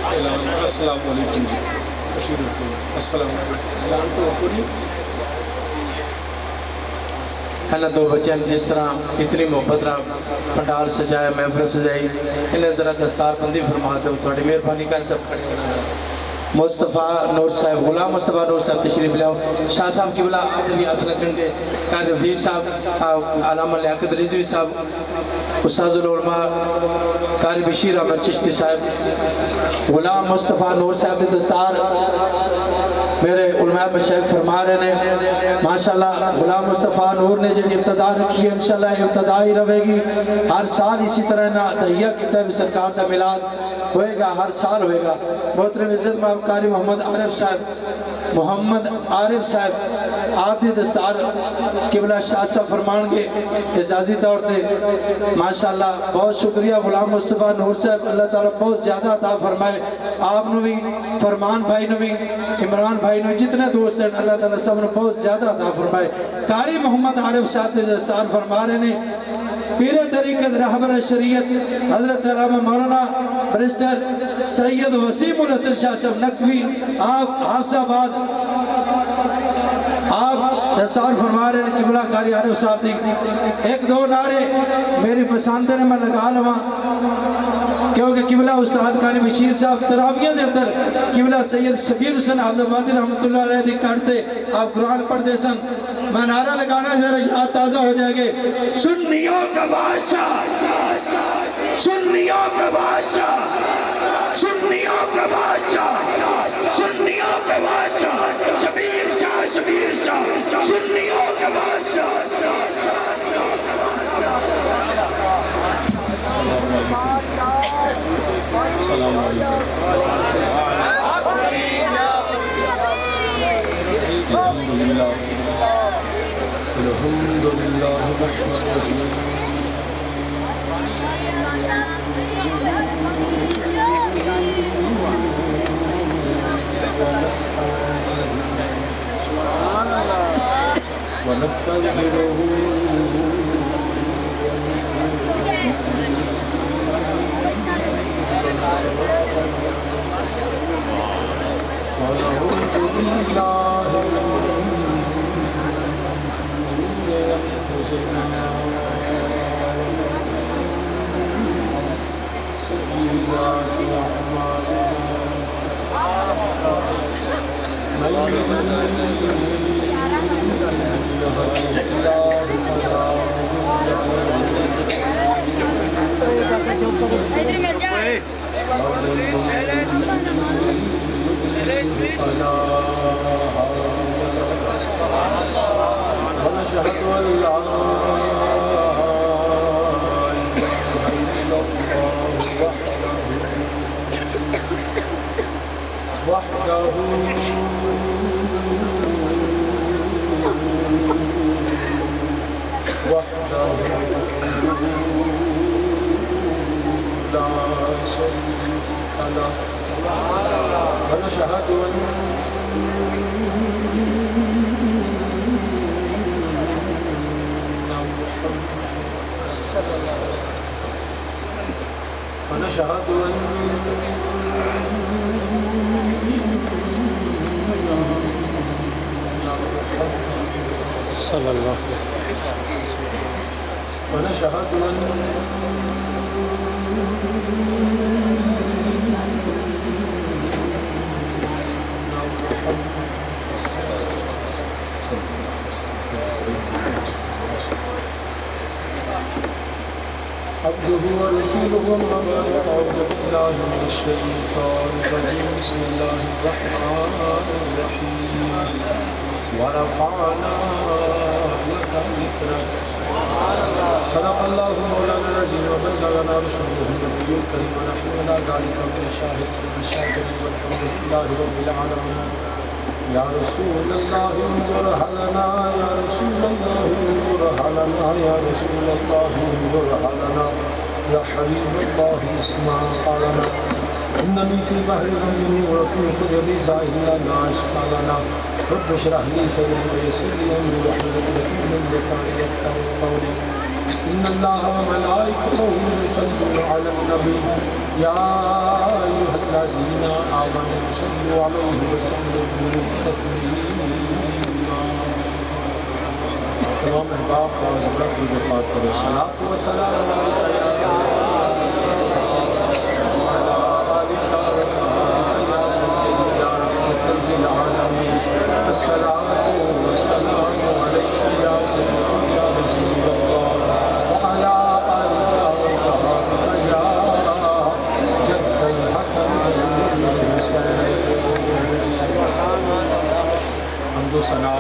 السلام علیکم جی السلام علیکم انہاں دو بچوں جس طرح اتنی محبت رہا پنڈال سجایا محفل سجائی انہیں ذرا دستار بندی فرماتے ہو تھوڑی مہربانی کر سب کھڑے ہونا مصطفیٰ نور صاحب غلام مصطفیٰ نور صاحب تشریف لے آؤ شاہ صاحب کی بلا ادبیات لکھن کے قاری رفیق صاحب علامہ لیاقت رضوی صاحب استاذ العلماء قاری بشیر احمد چشتی صاحب غلام مصطفیٰ نور صاحب دستار میرے علماء مشایخ فرما رہے ہیں ماشاءاللہ غلام مصطفیٰ نور نے جب ابتدا رکھی ہے انشاءاللہ ابتدا ہی رہے گی ہر سال اسی طرح نہ تحیہ کی طرف سرکار دا ملاد ہوئے گا ہر سال ہوئے گا محترم عزت مآب قاری محمد عارف صاحب آپ دی دستار قبلہ شاہ صاحب فرمان کے اعزازی طور تے ماشاءاللہ بہت شکریہ غلام مصطفیٰ نور صاحب اللہ تعالیٰ بہت زیادہ عطا فرمائے آپ نو بھی فرمان بھائی نو بھی عمران بھائی نو جتنے دوست ہیں اللہ تعالیٰ سب نے بہت زیادہ عطا فرمائے قاری محمد عارف صاحب نے دستار فرما رہے ہیں پیر طریقت رہبر شریعت حضرت علامہ مولانا برسٹر سید وسیم الحسن شاہ صاحب نقوی آپ حافظ آباد آپ دستار فرما رہے ہیں قبلہ قاری عارف صاحب دی ایک دو نعرے میری پسند نے میں لگا لواں کیونکہ قبلہ استاد قاری بشیر صاحب تراویہ دے اندر قبلہ سید شبیر حسن حافظ آبادی رحمت اللہ علیہ دی کھڑتے آپ قرآن پڑھ دے سن میں نعرہ لگانا ہے ذرا یاد تازہ ہو جائے گے سنیوں کا بادشاہ سنیوں کا بادشاہ سنیوں کا بادشاہ سنیوں کا بادشاہ شبیر شاہ سنیوں کا بادشاہ السلام علیکم الحمد للہ ونستغفره ونعوذ بالله سيئات ونشهد أن لا إله إلا الله وحده لا شريك له ونشهد أن ونشهد أن صلى الله عليه وسلم ونشهد أن عبده ورسوله وما بعد أعوذ بالله من الشيطان الرجيم بسم الله الرحمن الرحيم ورفعنا لك ذكرك صدق الله مولانا العظيم وبلغنا رسوله النبي الكريم ونحن على ذلك من الشاهدين والشاكرين والحمد لله رب العالمين يا رسول الله انظر لنا يا رسول الله انظر لنا يا رسول الله انظر لنا يا حبيب الله اسمع قالنا إنني في بحر غمي وكن خذني زاهلا لا أشقى لنا رب اشرح لي صدري ويسر لي أمري واحلل عقدة من لساني يفقهوا قولي إن الله وملائكته يصلون على النبي يا أيها الذين آمنوا صلوا عليه وسلموا تسليما تمام احباب کو حضرت کی بات کرو صلاۃ و سلام علیک یا رسول اللہ وعلی آلک وصحبہ یا سیدی یا رحمۃ للعالمین الصلاۃ و سلام علیک یا سیدی یا رسول اللہ وعلی آلک وصحبہ یا جد الحسن والحسین حمد و ثنا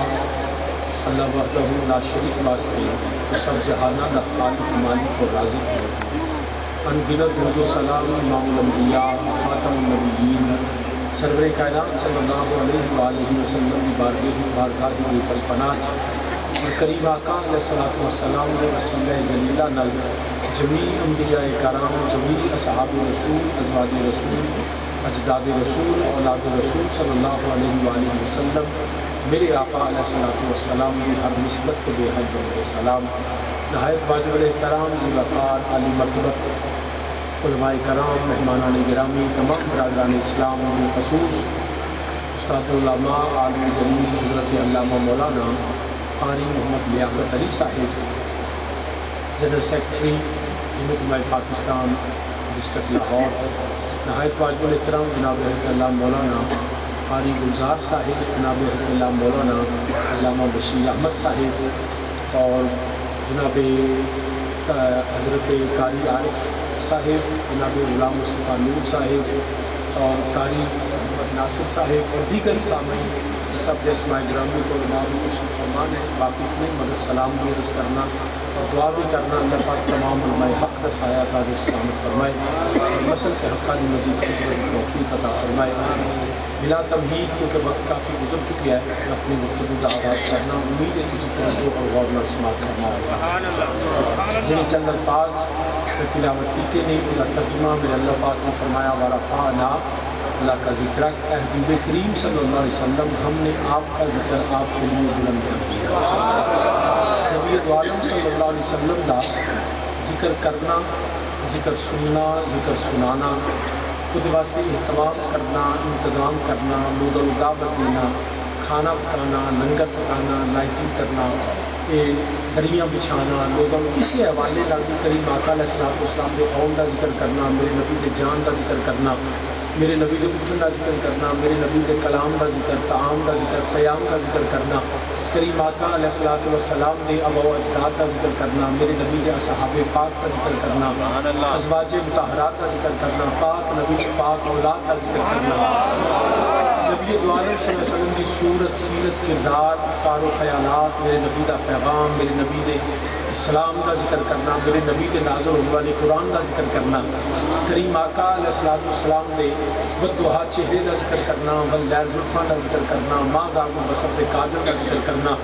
اللہ وحدہ لا شریک واسطے تو سب جہانہ دا خالق مالک و رازق ہے ان گنت درود و سلام امام الانبیاء خاتم النبیین سرور کائنات صلی اللہ علیہ وآلہ وسلم کی بارگاہ بے پس پناہ اور کریم آقا علیہ السلام نے وسیلہ جلیلہ نل جمیع انبیاء کرام جمیع اصحاب رسول ازواج رسول اجداد رسول اولاد رسول صلی اللہ علیہ وآلہ وسلم میرے آقا علیہ السلام کی ہر نسبت کو بے حد و سلام نہایت واجب الاحترام ذی وقار علی مرتبت علماء کرام مہمانان گرامی تمام برادران اسلام بالخصوص استاد العلماء عالم جلیل حضرت علامہ مولانا قاری محمد لیاقت علی صاحب جنرل سیکرٹری جمعیت علماء پاکستان ڈسٹرکٹ لاہور نہایت واجب الاحترام جناب حضرت اللہ مولانا قاری گلزار صاحب جناب حضرت اللہ مولانا علامہ بشیر احمد صاحب اور جناب حضرت قاری عارف صاحب جناب غلام مصطفیٰ نور صاحب اور قاری محمد ناصر صاحب اور دیگر سامعین سب اسماء گرامی کو جناب تشریف فرمان ہے واقف نہیں مگر سلام بھی عرض کرنا اور دعا بھی کرنا اللہ پاک تمام علماء حق کا سایہ قادر سلامت فرمائے اور مسل سے حقانی مجید خبر توفیق عطا فرمائے بلا تمہید کیونکہ وقت کافی گزر چکی ہے اپنی گفتگو کا آغاز کرنا امید ہے کسی توجہ اور غور نال سماعت کرنا ہوگا جن چند الفاظ تلاوت کیتے نہیں ان کا ترجمہ میرے اللہ پاک نے فرمایا ورفعنا اللہ کا ذکر حبیب کریم صلی اللہ علیہ وسلم ہم نے آپ کا ذکر آپ کے لیے بلند کر دیا نبی عالم صلی اللہ علیہ وسلم کا ذکر کرنا ذکر سننا ذکر سنانا خود واسطے اہتمام کرنا انتظام کرنا لوگوں کو دعوت دینا کھانا پکانا لنگر پکانا لائٹنگ کرنا دریاں بچھانا لوگوں کو کسی حوالے کا بھی کریم آقا علیہ السلام کے قوم کا ذکر کرنا میرے نبی کے جان کا ذکر کرنا میرے نبی کے اٹھن کا ذکر کرنا میرے نبی کے کلام کا ذکر طعام کا ذکر قیام کا ذکر کرنا کریم آقا علیہ السلام کے ابا و اجداد کا ذکر کرنا میرے نبی کے اصحاب پاک کا ذکر کرنا ازواج مطہرات کا ذکر کرنا پاک نبی کے پاک اولاد کا ذکر کرنا نبی عالم صلی اللہ علیہ وسلم کی صورت سیرت کردار افکار و خیالات میرے نبی کا پیغام میرے نبی نے اسلام کا ذکر کرنا میرے نبی کے نازل ہونے والے قرآن کا ذکر کرنا کریم آقا علیہ السلام نے والضحیٰ چہرے کا ذکر کرنا واللیل زلفاں کا ذکر کرنا ما زاغ البصر کے کاجل کا ذکر کرنا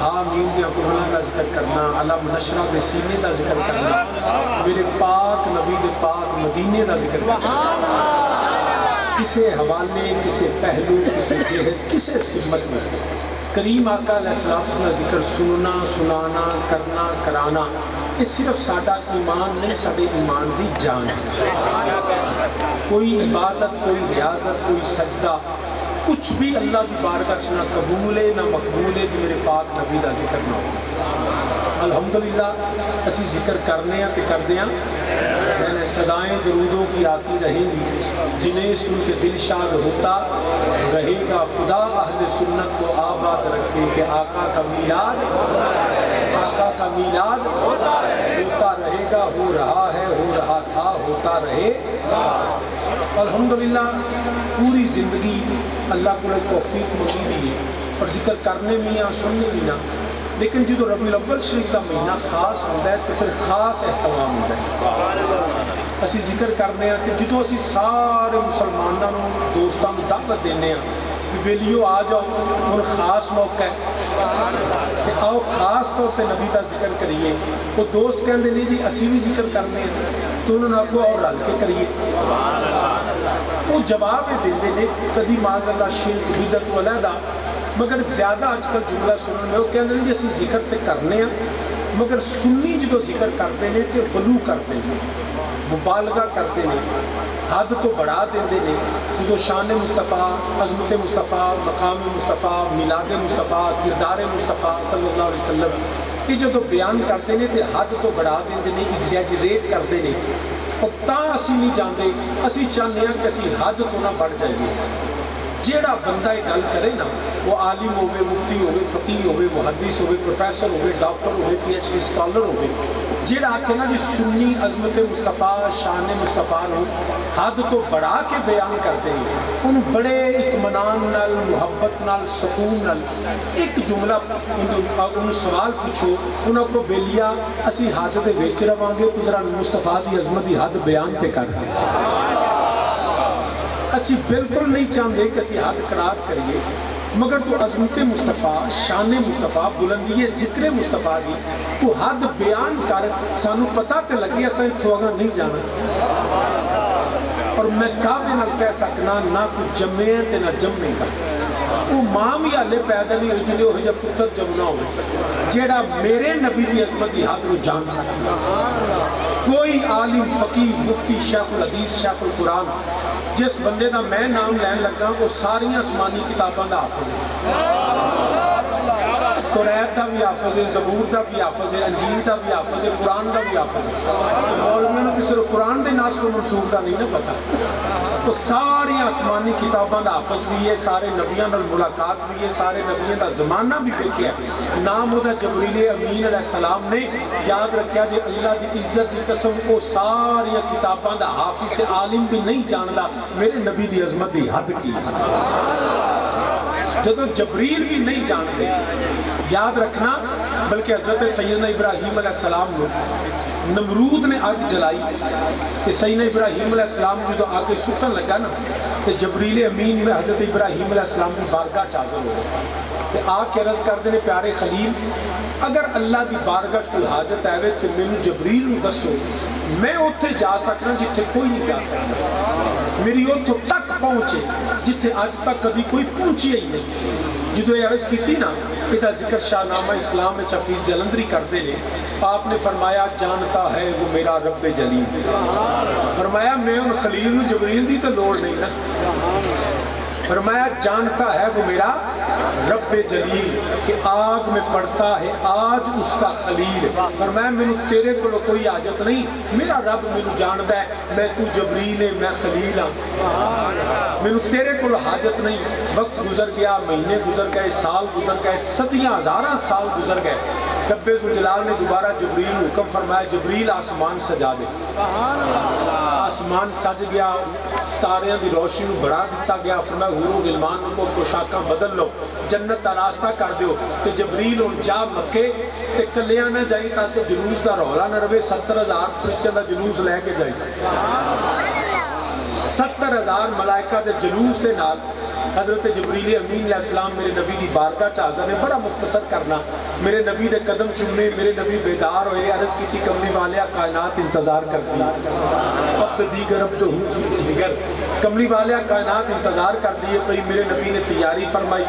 آمین کے قرآن کا ذکر کرنا علم نشرہ کے سینے کا ذکر کرنا میرے پاک نبی کے پاک مدینے کا ذکر کرنا کسے حوالے کسے پہلو کسے جہد کسے سمت میں کریم آقا علیہ السلام کا ذکر سننا سنانا کرنا کرانا یہ صرف ساڈا ایمان نہیں ساڈے ایمان دی جان ہے کوئی عبادت کوئی ریاضت کوئی سجدہ کچھ بھی اللہ کی بارگاہ نہ قبول ہے نہ مقبول ہے جو میرے پاک نبی کا ذکر نہ ہو الحمدللہ اسی ذکر کرنے ہیں کہ کر دیں یعنی صدائیں درودوں کی آتی رہیں گی جنہیں سن کے دل شاد ہوتا رہے گا خدا اہل سنت کو آباد رکھے کہ آقا کا میلاد ہوتا رہے گا ہو رہا ہے ہو رہا تھا ہوتا رہے الحمدللہ پوری زندگی اللہ کو توفیق ملی بھی ہے اور ذکر کرنے میں یا سننے میں لیکن جو ربیع الاول شریف کا مہینہ خاص ہوتا ہے تو پھر خاص اہتمام ہوتا ہے اسی ذکر کرنے ہیں کہ جدو اسی سارے مسلمانوں دوستوں کو دعوت دینے ہیں کہ بیلیو آ جاؤ ان خاص موقع ہے کہ آؤ خاص طور پہ نبی کا ذکر کریے وہ دوست کہتے ہیں جی اسی بھی ذکر کرنے ہیں تو انہوں نے آخو اور رل کے کریے وہ جواب دیندے نے کدی معاذ اللہ شرک بدعت علیحدہ مگر زیادہ آج کل جملہ سننے میں وہ کہتے ہیں جی اسی ذکر تے کرنے ہیں مگر سنی جدو ذکر کرتے ہیں تو غلو کرتے ہیں مبالغہ کرتے ہیں، حد تو بڑھا دیندے نے جو شان مصطفیٰ، عظمت مصطفیٰ، مقام مصطفیٰ، میلاد مصطفیٰ، کردار مصطفیٰ صلی اللہ علیہ وسلم یہ جو بیان کرتے ہیں تو حد تو بڑھا دیندے نے، ایگزیجریٹ کرتے ہیں، اور تاں اسی نہیں جانتے، اسی چاہتے ہیں کہ اسی حد تو نہ بڑھ جائیے۔ جیڑا بندہ یہ گل کرے نا، وہ عالم ہوئے، مفتی ہوئے، فقیہ ہوئے، محدث ہوئے، پروفیسر ہوئے، ڈاکٹر ہوئے، پی ایچ ڈی اسکالر ہوئے، جیڑا آکھے نا جی سنی عظمت مصطفیٰ، شان مصطفیٰ نو حد تو بڑھا کے بیان کرتے ہیں، انہوں بڑے اطمینان نال، محبت نال، سکون نال ایک جملہ انہوں سوال پوچھو، انہوں کو بیلیا اسی حد دے وچ رہواں گے تو ذرا مصطفیٰ دی عظمت دی حد بیان تے کر دیں۔ اسی بالکل نہیں چاہتے کہ اسی حد کراس کریے، مگر تو عظمت مصطفیٰ، شان مصطفیٰ، بلندی ذکر مصطفیٰ دی تو حد بیان کر سانو پتہ تے لگے اساں اتھوں اگاں نہیں جانا۔ اور میں کعبے نال کہہ سکنا نہ کوئی جمے تے نہ جمے گا، وہ ماں بھی ہالے پیدا نہیں ہوئی جنہیں وہ جب پتر جمنا ہوئے جیڑا میرے نبی دی عظمت دی حد کو جان سکتا۔ کوئی عالم، فقیہ، مفتی، شیخ الحدیث، شیخ القرآن جس بندے دا میں نام لین لگا وہ ساری آسمانی کتاباں دا حافظ ہے، توریت دا بھی حافظ ہے، زبور دا بھی حافظ ہے، انجیل دا بھی حافظ ہے، قرآن دا بھی حافظ ہے۔ مولویوں نے صرف قرآن دے ناس کو منسوخ دا نہیں نہ پتا، تو ساری آسمانی کتاباں دا حافظ بھی ہے، سارے نبیان نال ملاقات بھی ہے، سارے نبیان دا زمانہ بھی دیکھیا ہے۔ نام ہوتا جبریل امین علیہ السلام نے، یاد رکھیا جے اللہ دی عزت دی قسم کو ساری کتاباں دا حافظ تے عالم بھی نہیں جاندا میرے نبی دی عظمت دی حد کی۔ جدو جبریل بھی نہیں جانتے، یاد رکھنا، بلکہ حضرت سیدنا ابراہیم علیہ السلام نے نمرود نے آگ جلائی کہ سیدنا ابراہیم علیہ السلام جدو آگ سکن لگا نا تو جبریل امین میں حضرت ابراہیم علیہ السلام کی بارگاہ چازل ہو گئے کہ آگ کے عرض کرتے ہیں پیارے خلیل اگر اللہ دی بارگاہ کوئی حاجت آئے تو میں نے جبریل نے دسو میں اتھے جا سکنا جتھے کوئی نہیں جا سکتا، میری اتھو تک پہنچے جتھے آج تک کبھی کوئی پہنچی ہی نہیں۔ جدو یہ عرض کی تھی نا پیدا ذکر شاہ نامہ اسلام میں حفیظ جلندری کرتے لے، آپ نے فرمایا جانتا ہے وہ میرا رب جلیل، فرمایا میں ان خلیل جبریل دی تو لوڑ نہیں نا، فرمایا جانتا ہے وہ میرا رب جلیل کہ آگ میں پڑتا ہے آج اس کا خلیل، فرمایا میں تیرے کو کوئی حاجت نہیں، میرا رب میں جانتا ہے میں تو جبریل ہے میں خلیل ہاں، میں تیرے کو حاجت نہیں۔ وقت گزر گیا، مہینے گزر گئے، سال گزر گئے، صدیاں ہزاراں سال گزر گئے، رب ذوالجلال نے دوبارہ جبریل نے حکم فرمایا جبریل آسمان سجا دے، آسمان سج گیا، ستاریاں دی روشنی بڑھا دیتا گیا، فرمایا حور و غلمان کو پوشاکاں بدل لو، جنت کا راستہ کر دیو، تے جبریل ان جا مکے تے کلیاں نہ جائی تاکہ جلوس دا رولا نہ رہے، 70,000 فرشتیاں دا جلوس لے کے جائی، 70,000 ملائکہ دے جلوس دے نال حضرت جبریل امین علیہ السلام میرے نبی دی بارگاہ چاہتا نے بڑا مختصر کرنا، میرے نبی دے قدم چومے، میرے نبی بیدار ہوئے، عرض کی تھی کملی والیا کائنات انتظار کرتی، اب دیگر اب تو ہوں دیگر، کملی والیا کائنات انتظار کر دیئے پئی، میرے نبی نے تیاری فرمائی،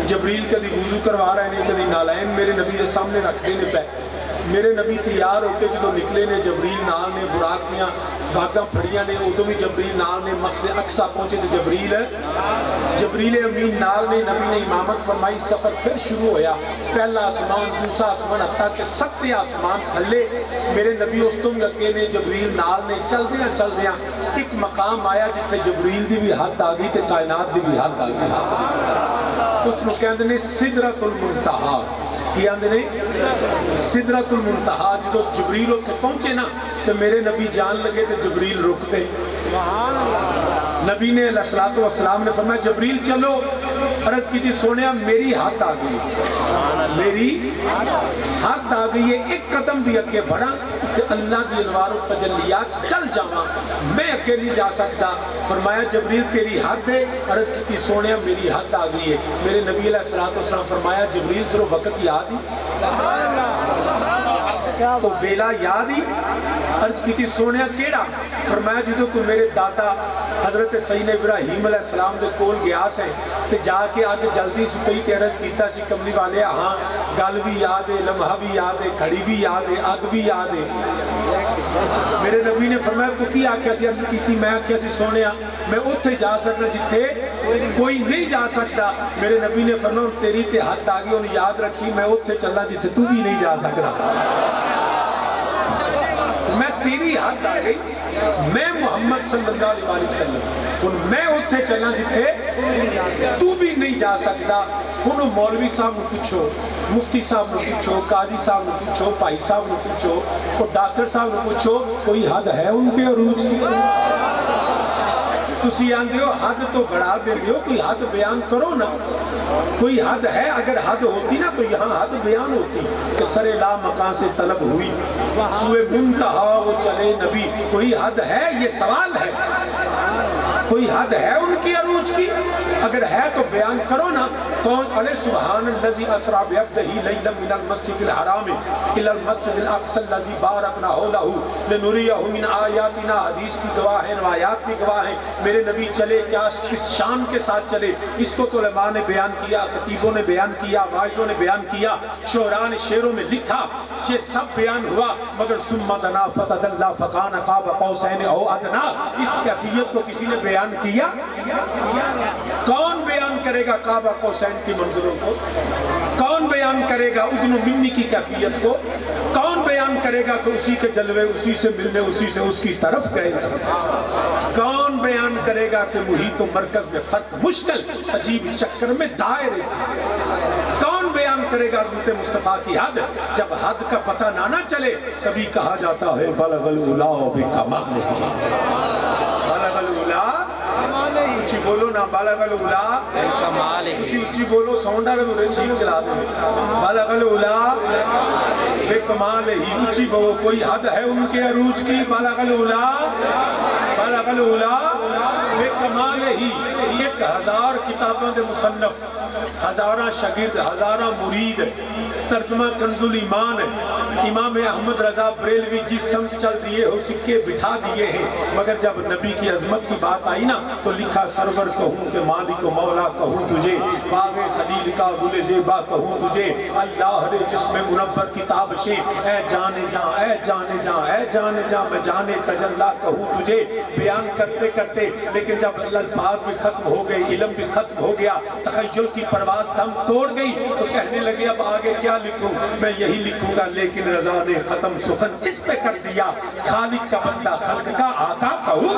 جبریل کدی وضو کروا رہے ہیں کدی نالائن میرے نبی نے سامنے رکھ دینے پہ، میرے نبی تیار ہو کے جدو نکلے نے جبریل نال نے براق دیاں واگاں پھڑیاں نے، ادو بھی جبریل نال نے مسجد اقصیٰ پہنچے تو جبریل امین نال نے نبی نے امامت فرمائی، سفر پھر شروع ہویا، پہلا آسمان دوسرا آسمان حتیٰ کہ 7 آسمان تھلے، میرے نبی اس تو بھی اگے نے جبریل نال نے چل دیاں ایک مقام آیا جتے جبریل دی بھی حد آگئی تے کائنات دی بھی حد آگئی، اس نے کہندے نے سدرۃ المنتہا، کی آندے نے سدرۃ المنتہا، جدو جبریل ہوتے پہنچے نا تو میرے نبی جان لگے تو جبریل رک گئے، نبی نے علیہ السلام نے فرمایا جبریل چلو، عرض کی تھی سونیا میری حد آ گئی، میری حد آ گئی ہے، ایک قدم بھی اگے بڑھا کہ اللہ کی انوار و تجلیات چل جاواں، میں اگے نہیں جا سکتا، فرمایا جبریل تیری حد ہے، عرض کی تھی سونیا میری حد آ گئی ہے، میرے نبی علیہ السلام فرمایا جبریل پھر وہ وقت یاد ہی، وہ ویلا یاد ہی، عرض کی تھی سونیا کیڑا، فرمایا جدو کو میرے دادا حضرت سیدنا ابراہیم علیہ السلام دے کول گیا سے تے جا کے آگے جلدی سے پئی تے عرض کیتا سی کملی والے ہاں گل بھی یاد ہے، لمحہ بھی یاد ہے، کھڑی بھی یاد ہے، اگ بھی یاد ہے، میرے نبی نے فرمایا تو کی آکھیا سی؟ عرض کیتی میں آکھیا سی سونیا میں اتھے جا سکتا جتھے کوئی نہیں جا سکتا. میرے نبی نے فرمایا تیری تے حد آ گئی، انہیں یاد رکھی میں اتھے چلا جتھے تو بھی نہیں جا سکتا. میں تیری حد آ گئی، میں محمد صلی اللہ علیہ وسلم اور میں اتھے چلا جتھے تو بھی نہیں جا سکتا. انہوں مولوی صاحب نے پوچھو، مفتی صاحب نے پوچھو، قاضی صاحب نے پوچھو، بھائی صاحب نے پوچھو اور ڈاکٹر صاحب نے پوچھو کوئی حد ہے ان کے عروج کی؟ تسی آندے ہو حد تو بڑھا دے ہو، کوئی حد بیان کرو نا. کوئی حد ہے، اگر حد ہوتی نا تو یہاں حد بیان ہوتی کہ سر لا مکان سے طلب ہوئی سوئے منتہا وہ چلے نبی. کوئی حد ہے؟ یہ سوال ہے. کوئی حد ہے ان کی عروج کی؟ اگر ہے تو بیان کرو نا. کون؟ علیہ سبحان الذی اسرا بعبدہ لیلا من المسجد الحرام الی المسجد الاقصی الذی بارکنا حولہ لنریہ من آیاتنا. حدیث بھی گواہ ہے، روایات بھی گواہ ہیں. میرے نبی چلے کیا کس شان کے ساتھ چلے؟ اس کو تو علماء نے بیان کیا، خطیبوں نے بیان کیا، واعظوں نے بیان کیا، شعراء نے شعروں میں لکھا، یہ سب بیان ہوا. مگر ثم دنا فتدلی فکان قاب قوسین او ادنی، اس کیفیت کو کسی نے بیان کیا؟ کون بیان کرے گا قاب قوسین کی منزلوں کو؟ کون بیان کرے گا ادن و منی کی کیفیت کو؟ کون بیان کرے گا کہ اسی کے جلوے اسی سے ملنے اسی سے اس کی طرف گئے؟ کون بیان کرے گا کہ محیط و مرکز میں فرق مشکل عجیب چکر میں دائرے؟ کون بیان کرے گا عظمت مصطفیٰ کی حد؟ جب حد کا پتہ نہ چلے کبھی کہا جاتا ہے بلغ العلا بکمالہ. بلغ العلا، اچھی بولو نا، بلغ العلا اسی اچھی بولو، ساؤنڈا میں مجھے ٹھیک چلا دیں. بلغ العلا بکمالہ، اچھی بولو. کوئی حد ہے ان کے عروج کی؟ بلغ العلا، بلغ العلا بکمالہ. 1000 کتابوں دے مصنف، ہزاراں شاگرد، ہزاراں مرید، ترجمہ کنز الایمان. امام احمد رضا بریلوی جس سمت چل دیے ہو سکے بٹھا دیے ہیں، مگر جب نبی کی عظمت کی بات آئی نا تو لکھا سرور کہوں کہ مالک و مولا کہوں تجھے، باغ خلیل کا گل زیبا کہوں تجھے، اللہ نے جسم منور کتاب سے اے جانے جاں، اے جانے جاں، اے جانے جاں میں جانے تجلا کہوں تجھے. بیان کرتے کرتے لیکن جب الفاظ بھی ختم ہو گئے، علم بھی ختم ہو گیا، تخیل کی پرواز دم توڑ گئی تو کہنے لگے اب آگے کیا لکھوں؟ میں یہی لکھوں گا لیکن رضا نے ختم سخن اس پہ کر دیا، خالق کا بندہ خلق کا آقا کہوں.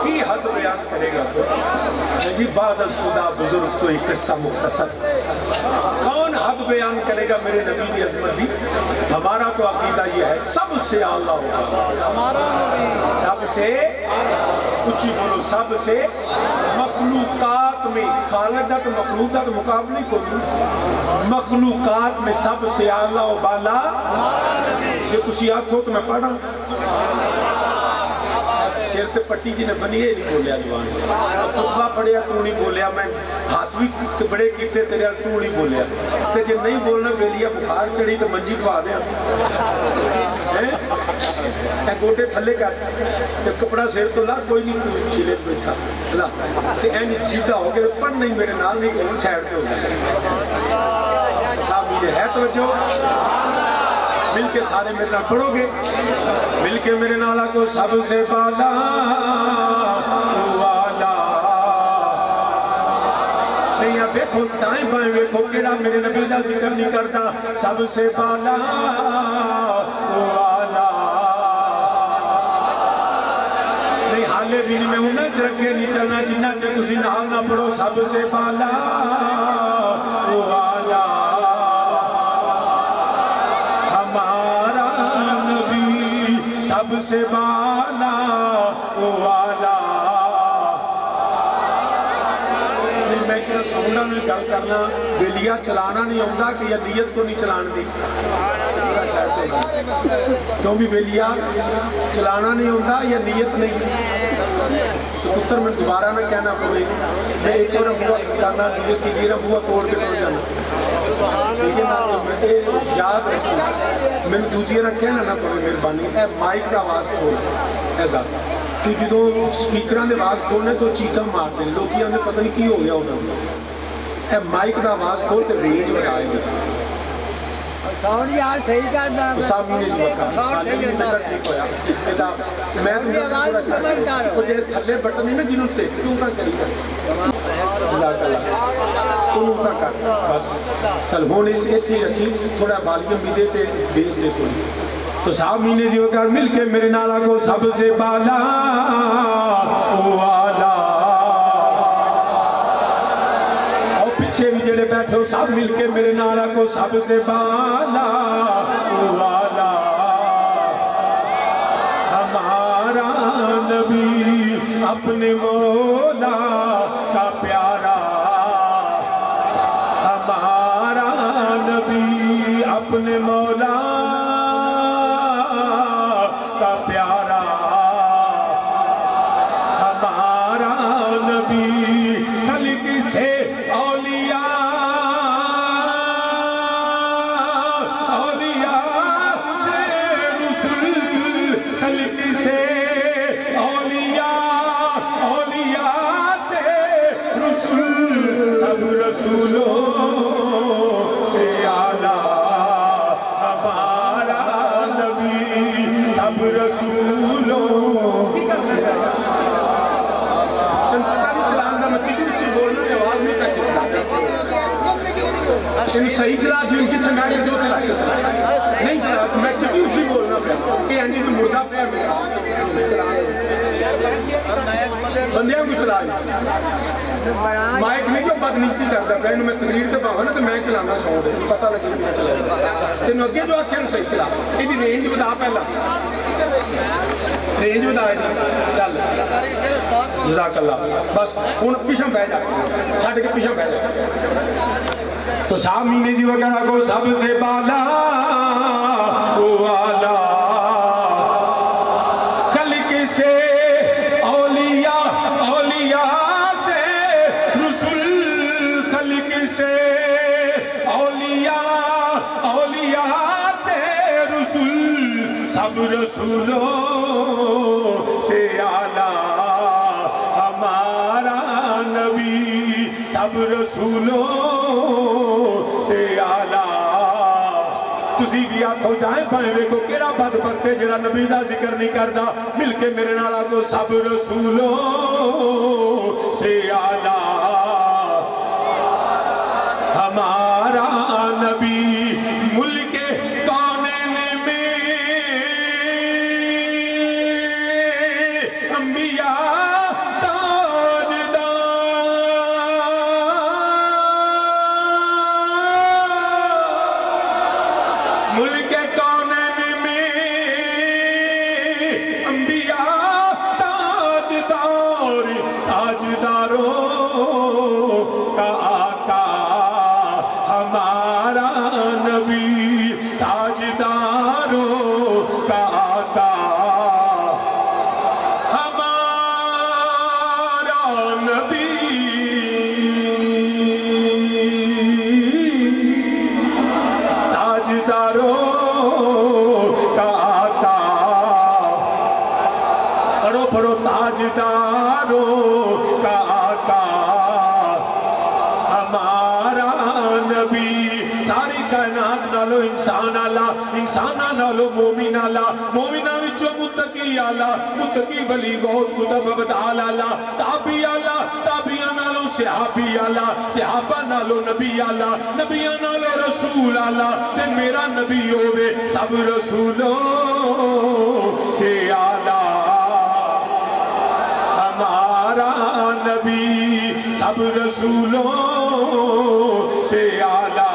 کی حد بیان کرے گا تو جی بعد از خدا بزرگ تو ایک قصہ مختصر. کون حد بیان کرے گا میرے نبی کی عظمت دی؟ ہمارا تو عقیدہ یہ ہے سب سے اعلیٰ ہوگا، سب سے اچھی بولو، سب سے مخلوقات میں. خالق دا تو مخلوق دا تو مقابلے کو نہیں، مخلوقات میں سب سے اعلیٰ و بالا. جو تسی آکھو تو میں پڑھا سیر سے پٹی جی نے بنی ہے نہیں بولیا جوان، خطبہ پڑھیا تو نہیں بولیا، میں ہاتھ بھی بڑے کیتے تیرے تو نہیں بولیا. تے جے نہیں بولنا ویلیا بخار چڑھی تو منجی پوا دیا، اے گوڈے تھلے کر تے کپڑا سیر تو لا، کوئی نہیں چھلے بیٹھا لا تے این سیدھا ہو کے پڑھ نہیں میرے نال نہیں کون چھیڑ کے ہو گیا. سامنے ہے توجہ، مل کے سارے میرے نال پڑھو گے، مل کے میرے نالا کو سب سے بالا والا. نہیں اب دیکھو دائیں بائیں دیکھو کیڑا میرے نبی دا ذکر نہیں کرتا. سب سے بالا والا نہیں، حالے بھی نہیں، میں انہیں چرکے نہیں چلنا جنہ چے کسی نال نہ پڑھو. سب سے بالا والا سب سے بالا والا. نہیں میں کہنا ساؤنڈا میں گل کرنا بیلیا چلانا نہیں ہوتا کہ یا نیت کو نہیں چلان دی، کیوں بھی بیلیا چلانا نہیں ہوتا یا نیت نہیں. تو پتر میں دوبارہ نہ کہنا پڑے، میں ایک اور ابوہ کرنا نیت کی گیر ابوہ توڑ کے پڑ جانا. ٹھیک ہے نا، میں یاد رکھیں میں دوجیے نہ کہنا نہ پڑے مہربانی. اے مائک کا آواز کھول اے گا تو جدو سپیکران دے آواز کھولنے تو چیکا مار دیں، لوگ یہ پتہ نہیں کی ہو گیا ہونا. اے مائک کا آواز کھول کے رینج بڑھائے گا. ساؤنڈ یار صحیح کرنا اسامی نے جی بکا حالی میں بیٹا ٹھیک ہویا ایدہ میں تم دس تھوڑا سا وہ جیرے تھلے بٹن نہیں میں جنہوں ٹیک تو ان کا کری کر جزاک اللہ تو ان کا کر بس چل ہونے سے تھی رکھی تھوڑا والیوم بھی دیتے بیس دے تو تو سامی نے جی وکر مل کے میرے نالا کو سب سے بالا والا پیچھے بھی جڑے بیٹھے ہو سب مل کے میرے نالا کو سب سے بالا والا ہمارا نبی اپنے مولا کا پیارا ہمارا نبی اپنے مولا کا پیارا ہمارا نبی خلق سے صحیح چلا جو ان کی تھنگاڑی جو چلا کے چلا نہیں چلا میں کبھی اچھی بولنا پہ کہ انجی تو مردہ پہ میرا بندیاں کو چلا مائک نہیں جو بدنیتی کرتا پہ انہوں میں تقریر تے پاؤں نا تو میں چلانا سو دے پتہ لگے میں چلا تینوں اگے جو آکھیں صحیح چلا یہ دی رینج بدا پہلا رینج بدا ہے چل جزاک اللہ بس ہون پیشم پہ جا چھاٹ کے پیشم پہ جا تو سامی نے جی وغیرہ کو سب سے بالا والا خلق سے اولیاء اولیاء سے رسول خلق سے اولیاء اولیاء سے رسول سب رسولوں سے اعلیٰ ہمارا نبی سب رسولوں سے آلہ تسی بھی آنکھوں جائیں پائیں وے کو کیرا بد پکتے جڑا نبی دا ذکر نہیں کردا مل کے میرے نالا کو سب رسولوں سے آلہ ہمارا نبی ملک کونین میں انبیاء تاجداروں کا آقا ہمارا نبی ساری کائنات نالو انسان آلہ انسان نالو مومن آلہ مومنہ وچو متقی آلہ متقی ولی غوث کتب عبدال آلہ تابی آلہ تابیہ نالو صحابی آلہ صحابہ نالو نبی آلہ نبیہ نالو رسول آلہ تے میرا نبی ہوئے سب رسولوں سے آلہ ہمارا نبی سب رسولوں سے آلہ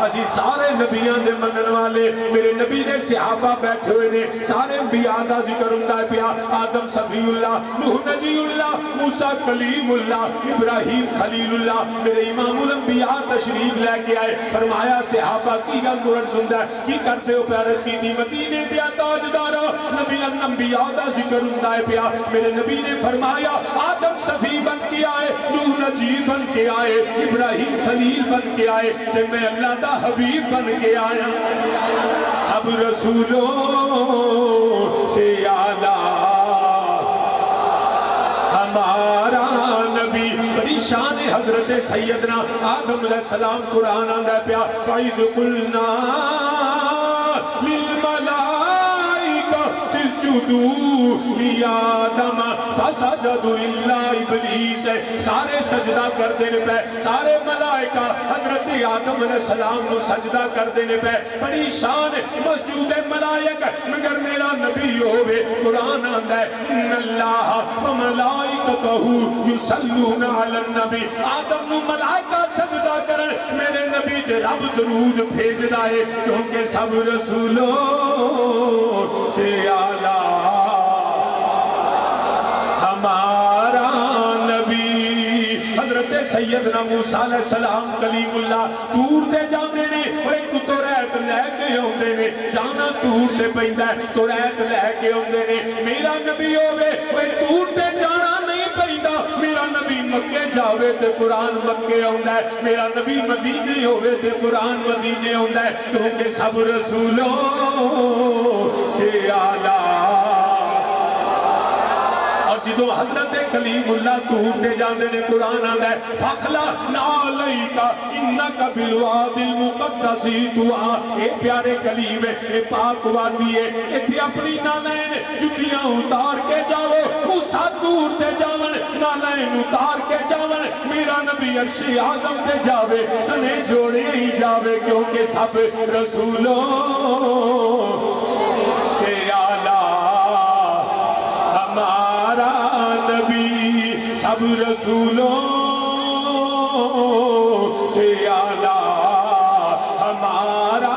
اسی سارے نبیان دے منن والے میرے نبی دے صحابہ بیٹھے ہوئے نے سارے انبیاء دا ذکر ہوندا ہے پیا آدم صفی اللہ نوح نجی اللہ موسیٰ کلیم اللہ ابراہیم خلیل اللہ میرے امام الانبیاء تشریف لے کے آئے فرمایا صحابہ کی گل مرد سندہ ہے کی کرتے ہو پیارس کی مدینے دیا تاجدارا نبی انبیاء دا ذکر ہوندا ہے پیا میرے نبی نے فرمایا آدم صفی بن کے آئے نوح نجی بن کے آئے ابراہیم خلیل بن کے آئے کہ میں اللہ دا حبیب بن کے آیا سب رسولوں سے آلہ ہمارا نبی بڑی شان حضرت سیدنا آدم علیہ السلام قرآن آندہ پیا وَإِذْ قُلْنَا لِلْمَلَائِكَةِ اسْجُدُوا لِآدَمَ فَسَجَدُوا إِلَّا إِبْلِيسَ سارے سجدہ کر دینے پہ سارے ملائکہ حضرت آدم علیہ السلام کو سجدہ کر دینے پہ بڑی شان مسجود ملائک مگر میرا نبی ہوئے قرآن آندہ ہے ان اللہ وملائکتہو یصلون علی النبی آدم نو ملائکہ سجدہ کرن میرے نبی دے رب درود بھیج دائے کیونکہ سب رسولوں سے اعلیٰ ہمارا نبی حضرت سیدنا موسیٰ علیہ السلام کلیم اللہ دور دے جانے نے ایک تو ریت لے کے ہوندے نے جانا دور دے پہندہ ہے تو ریت لے کے ہوندے نے میرا نبی ہوئے دور دے جانا نہیں پہندہ میرا نبی مکے جاوے تے قرآن مکے ہوندہ ہے میرا نبی مدینے ہوئے تے قرآن مدینے ہوندہ ہے کیونکہ سب رسولوں سے اعلیٰ جدو حضرت کلیم اللہ دور دے جاندے نے قرآن آندہ ہے فَخْلَعْنَا عَلَيْكَ إِنَّكَ بِالْوَادِ الْمُقَدَّسِ دعا اے پیارے کلیم اے پاک وادی ہے اے اپنی نالین جتیاں اتار کے جاؤ موسیٰ دور دے جاون نالین اتار کے جاون میرا نبی عرش اعظم دے جاوے سنے جوڑے ہی جاوے کیونکہ سب رسولوں سے اعلیٰ ہمارا نبی سب رسولوں سے اعلیٰ ہمارا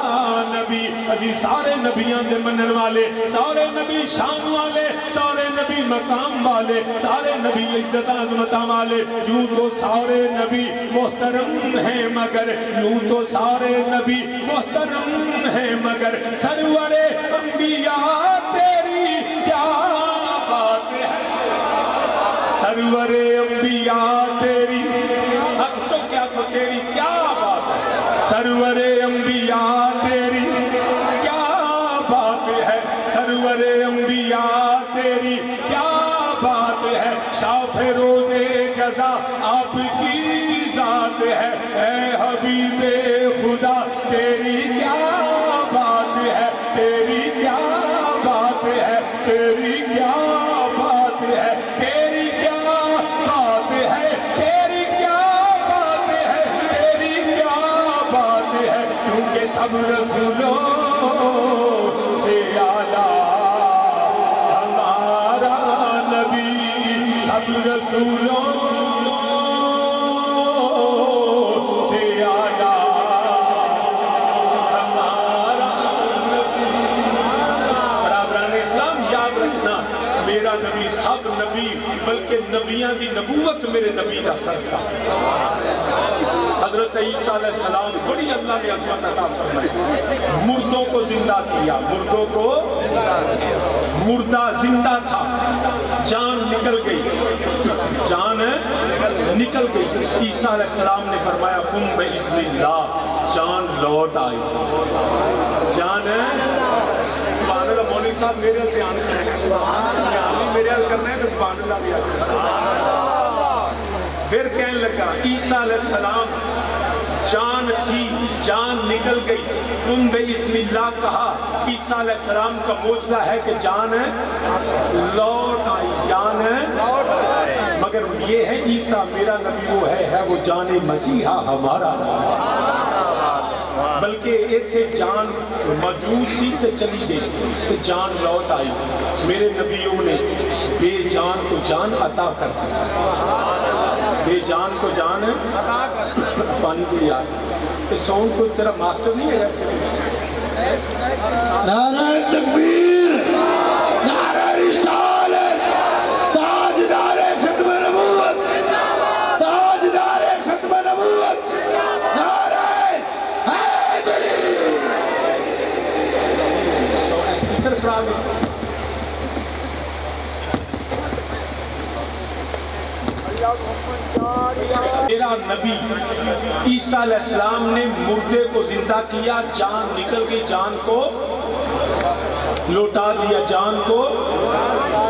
نبی اسی سارے نبیان دے منن والے سارے نبی شان والے سارے نبی مقام والے سارے نبی عزت عظمتہ والے یوں تو سارے نبی محترم ہیں مگر یوں تو سارے نبی محترم ہیں مگر سرور انبیاء تیری کیا بات ہے سرور انبیاء تیری حق چکیا تو تیری کیا بات ہے سرور انبیاء تیری کیا بات ہے سرور انبیاء تیری کیا بات ہے شاف روز جزا آپ کی ذات ہے اے حبیب خدا تیری کیا بات ہے تیری کیا بات ہے تیری کیا بات ہے تیری کیا بات ہے تیری کیا بات ہے تیری کیا بات ہے کیونکہ سب رسولوں سے اعلیٰ ہمارا نبی سب رسولوں سے اعلیٰ ہمارا نبی برابران اسلام یاد رکھنا میرا نبی سب نبی بلکہ نبیان دی نبوت میرے نبی دا صدقہ حضرت عیسیٰ علیہ السلام بڑی اللہ نے عظمت عطا فرمائی مردوں کو زندہ کیا مردوں کو مردہ زندہ تھا جان نکل گئی جان نکل گئی عیسیٰ علیہ السلام نے فرمایا قم بإذن اللہ جان لوٹ آئی جان سبحان اللہ مولوی صاحب میرے سے آنے ہیں میرے حل کرنا ہے کہ سبحان اللہ بھی آنے پھر کہنے لگا عیسیٰ علیہ السلام جان تھی جان نکل گئی تم بِإِذْنِ اللہ کہا عیسیٰ علیہ السلام کا معجزہ ہے کہ جان لوٹ آئی جان مگر یہ ہے عیسیٰ میرا نبی وہ ہے وہ جان مسیحہ ہمارا بلکہ ایتھے جان موجود سی سے چلی گئی تو جان لوٹ آئی میرے نبیوں نے بے جان کو جان عطا کر بے جان کو جان پانی کو یاد اس سونگ کو تیرا ماسٹر نہیں ہے نعرہ تکبیر نعرہ رسالت تاجدار ختم نبوت تاجدار ختم نبوت نعرہ حیدری اسپیکر خراب ہے میرا نبی عیسیٰ علیہ السلام نے مردے کو زندہ کیا جان نکل گئی جان کو لوٹا دیا جان کو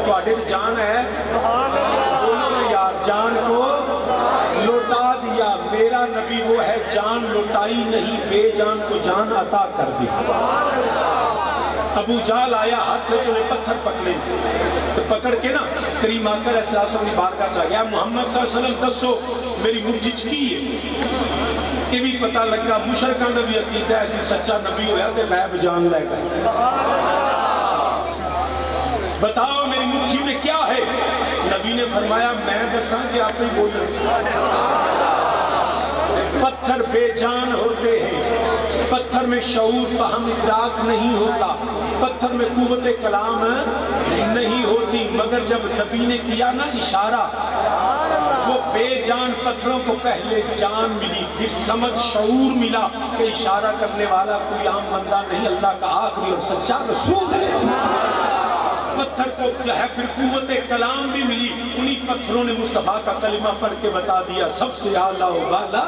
تو جان ہے بولو نا یار جان کو لوٹا دیا جان کو جان عطا کر دی۔ ابو جہل آیا ہاتھ میں چلے پتھر پکڑے تو پکڑ کے نا کریم آقا علیہ السلام کی بارگاہ چاہ گیا محمد صلی اللہ علیہ وسلم دسو میری مٹھی چکی ہے۔ یہ بھی پتہ لگا مشرکاں دا بھی عقیدہ ایسی سچا نبی ہویا کہ غیب جان لے گا۔ بتاؤ میری مٹھی میں کیا ہے؟ نبی نے فرمایا میں دساں کہ آپ ہی بولیں۔ پتھر بے جان ہوتے ہیں، پتھر میں شعور فہم ادراک نہیں ہوتا، پتھر میں قوت کلام نہیں ہوتی، مگر جب نبی نے کیا نا اشارہ وہ بے جان پتھروں کو پہلے جان ملی، پھر سمجھ شعور ملا کہ اشارہ کرنے والا کوئی عام بندہ نہیں، اللہ کا آخری اور سچا رسول ہے۔ پتھر کو جو ہے پھر قوت کلام بھی ملی، انہی پتھروں نے مصطفیٰ کا کلمہ پڑھ کے بتا دیا سب سے اعلیٰ و بالا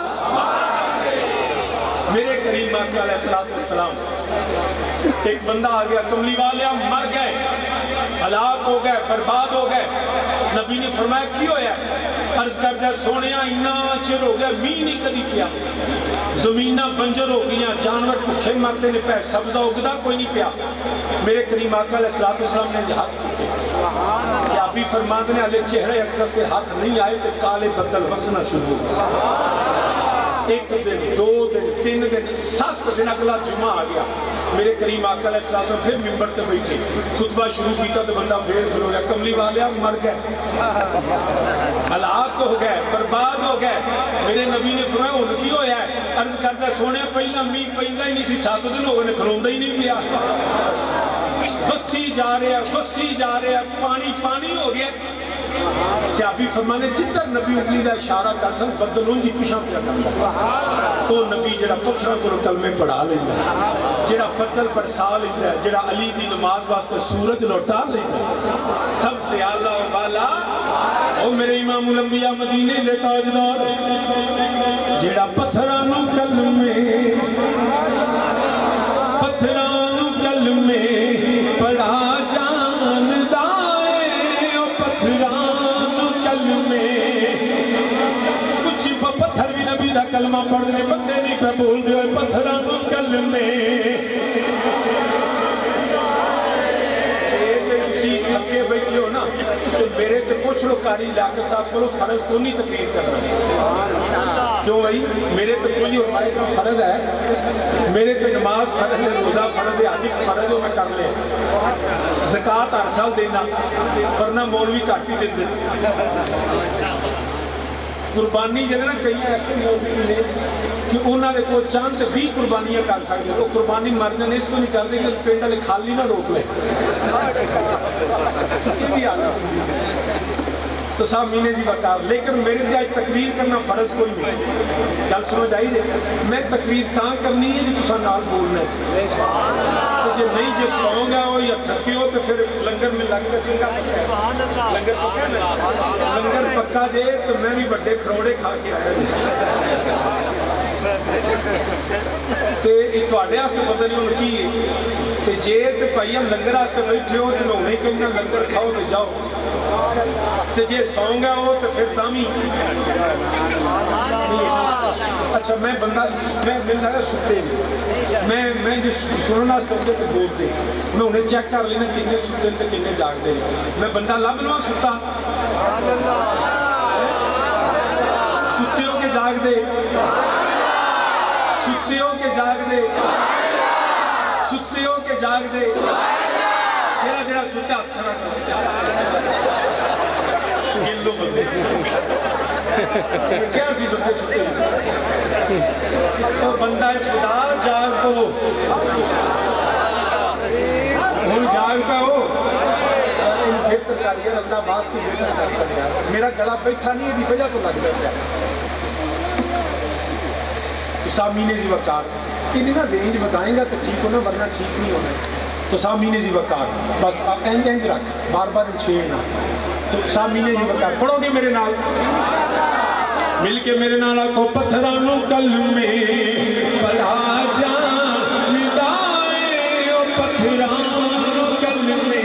میرے کریم آقا علیہ السلام۔ ایک بندہ آ گیا کملی والے مر گئے، ہلاک ہو گئے، برباد ہو گئے۔ نبی نے فرمایا کی ہویا ہے؟ عرض کردہ سونیا اتنا چر ہو گیا می نہیں کدی پیا، زمینہ بنجر ہو گیا، جانور بھوکے مرتے نے پہ سبزہ اگدا کوئی نہیں پیا۔ میرے کریم آقا علیہ السلام نے ہاتھ چکے، صحابی فرماتے ہیں علیہ چہرے اقدس کے ہاتھ نہیں آئے تو کالے بدل وسنا شروع ہو۔ ایک دن، دو دن، 3 دن، 7 دن، اگلا جمعہ آ گیا۔ میرے کریم آقا علیہ السلام پھر ممبر پہ بیٹھے، خطبہ شروع کیتا تو بندہ پھر کھلو گیا، کملی والے مر گئے، ہلاک ہو گئے، برباد ہو گئے۔ میرے نبی نے فرمایا ان کی ہویا ہے؟ عرض کرتا سونے پہلا می پہندا ہی نہیں سی، 7 دن ہو گئے کھلوندا ہی نہیں پیا، بسی جا رہے ہیں، بسی جا رہے ہیں، پانی پانی ہو گیا۔ صحابی فرمانے جدھر نبی انگلی دا اشارہ کر سن بدل ان جی پیشاں پیا کرتا، تو نبی جڑا پتھراں کو کلمے پڑھا لیندا ہے، جڑا بدل برسا لیندا ہے، جڑا علی دی نماز واسطے سورج لوٹا لیندا ہے، سب سے اعلیٰ و بالا او میرے امام الانبیاء مدینے دے تاجدار، جڑا پتھراں نو کلمے پڑھا جاندا ہے، او پتھراں نو کلمے کچھ پتھر بھی نبی دا کلمہ پڑھنے بندے نہیں پہ بول دے ہوئے پتھراں نو کلمے۔ تسی تھکے بیٹھے ہو نا تو میرے تے پوچھ لو قاری علاقے صاحب کو فرض کو نہیں تقریر کرنا، کیوں بھائی میرے تے کوئی ہمارے کا فرض ہے، میرے تے نماز فرض ہے، روزہ فرض ہے، حج فرض ہے، میں کر لے، زکوٰۃ ہر سال دینا، ورنہ مولوی کٹ ہی دے۔ قربانی جو ہے نا کئی ایسے مولوی نے کہ انہوں نے کوئی چاند 20 قربانیاں کر سکتے، وہ قربانی مر جانے اس تو نہیں کرتے کہ پنڈ والے خالی نہ روک لے، یہ بھی آگا تو صاحب مینے جی وقار، لیکن میرے لیے آج تقریر کرنا فرض کوئی نہیں، گل سمجھ آئی دے، میں تقریر تاں کرنی ہے جو تسا نال بولنا ہے، تو جے نہیں جے سو گیا ہو یا تھکے ہو تو پھر لنگر میں لگ کے چنگا پکا ہے، لنگر پکا ہے نا، لنگر پکا جے تو میں بھی بڑے کھروڑے کھا کے آیا تے ایک توڑے آستے پتہ نہیں ان کی ہے تے جے تے پائیم لنگر آستے بیٹھے ہو تے میں انہیں کہنا لنگر کھاؤ تے جاؤ تے جے سونگا ہو تے پھر دامی اچھا میں بندہ میں ملتا ہے ستے میں جو سننا سکتے تے بولتے میں انہیں چیک کر لینا کنے ستے تے کنے جاگ دے میں بندہ لب لوں ستا ستے ہو کے جاگ دے ستے ہو کے جاگ دے ستے ہو کے جاگ دے جڑا جڑا ستے ہاتھ کھڑا گلو بندے کیا سی بندے ستے تو بندہ خدا جاگ کو ہوں جاگ پہ ہو بہتر کاریگر اللہ باس کی بہتر کر سکتا ہے میرا گلا بیٹھا نہیں ہے وجہ تو لگ جاتا ہے سامین جی وقار کہ نا رینج بتائیں گا تو ٹھیک ہونا ورنہ ٹھیک نہیں ہونا تو سامین جی وقار بس آپ اینج رکھ بار بار چھیڑنا تو سامین جی وقار پڑھو گے میرے نال مل کے میرے نال آکھو پتھرانو کلمے پڑھا جاندا اے او پتھرانو کلمے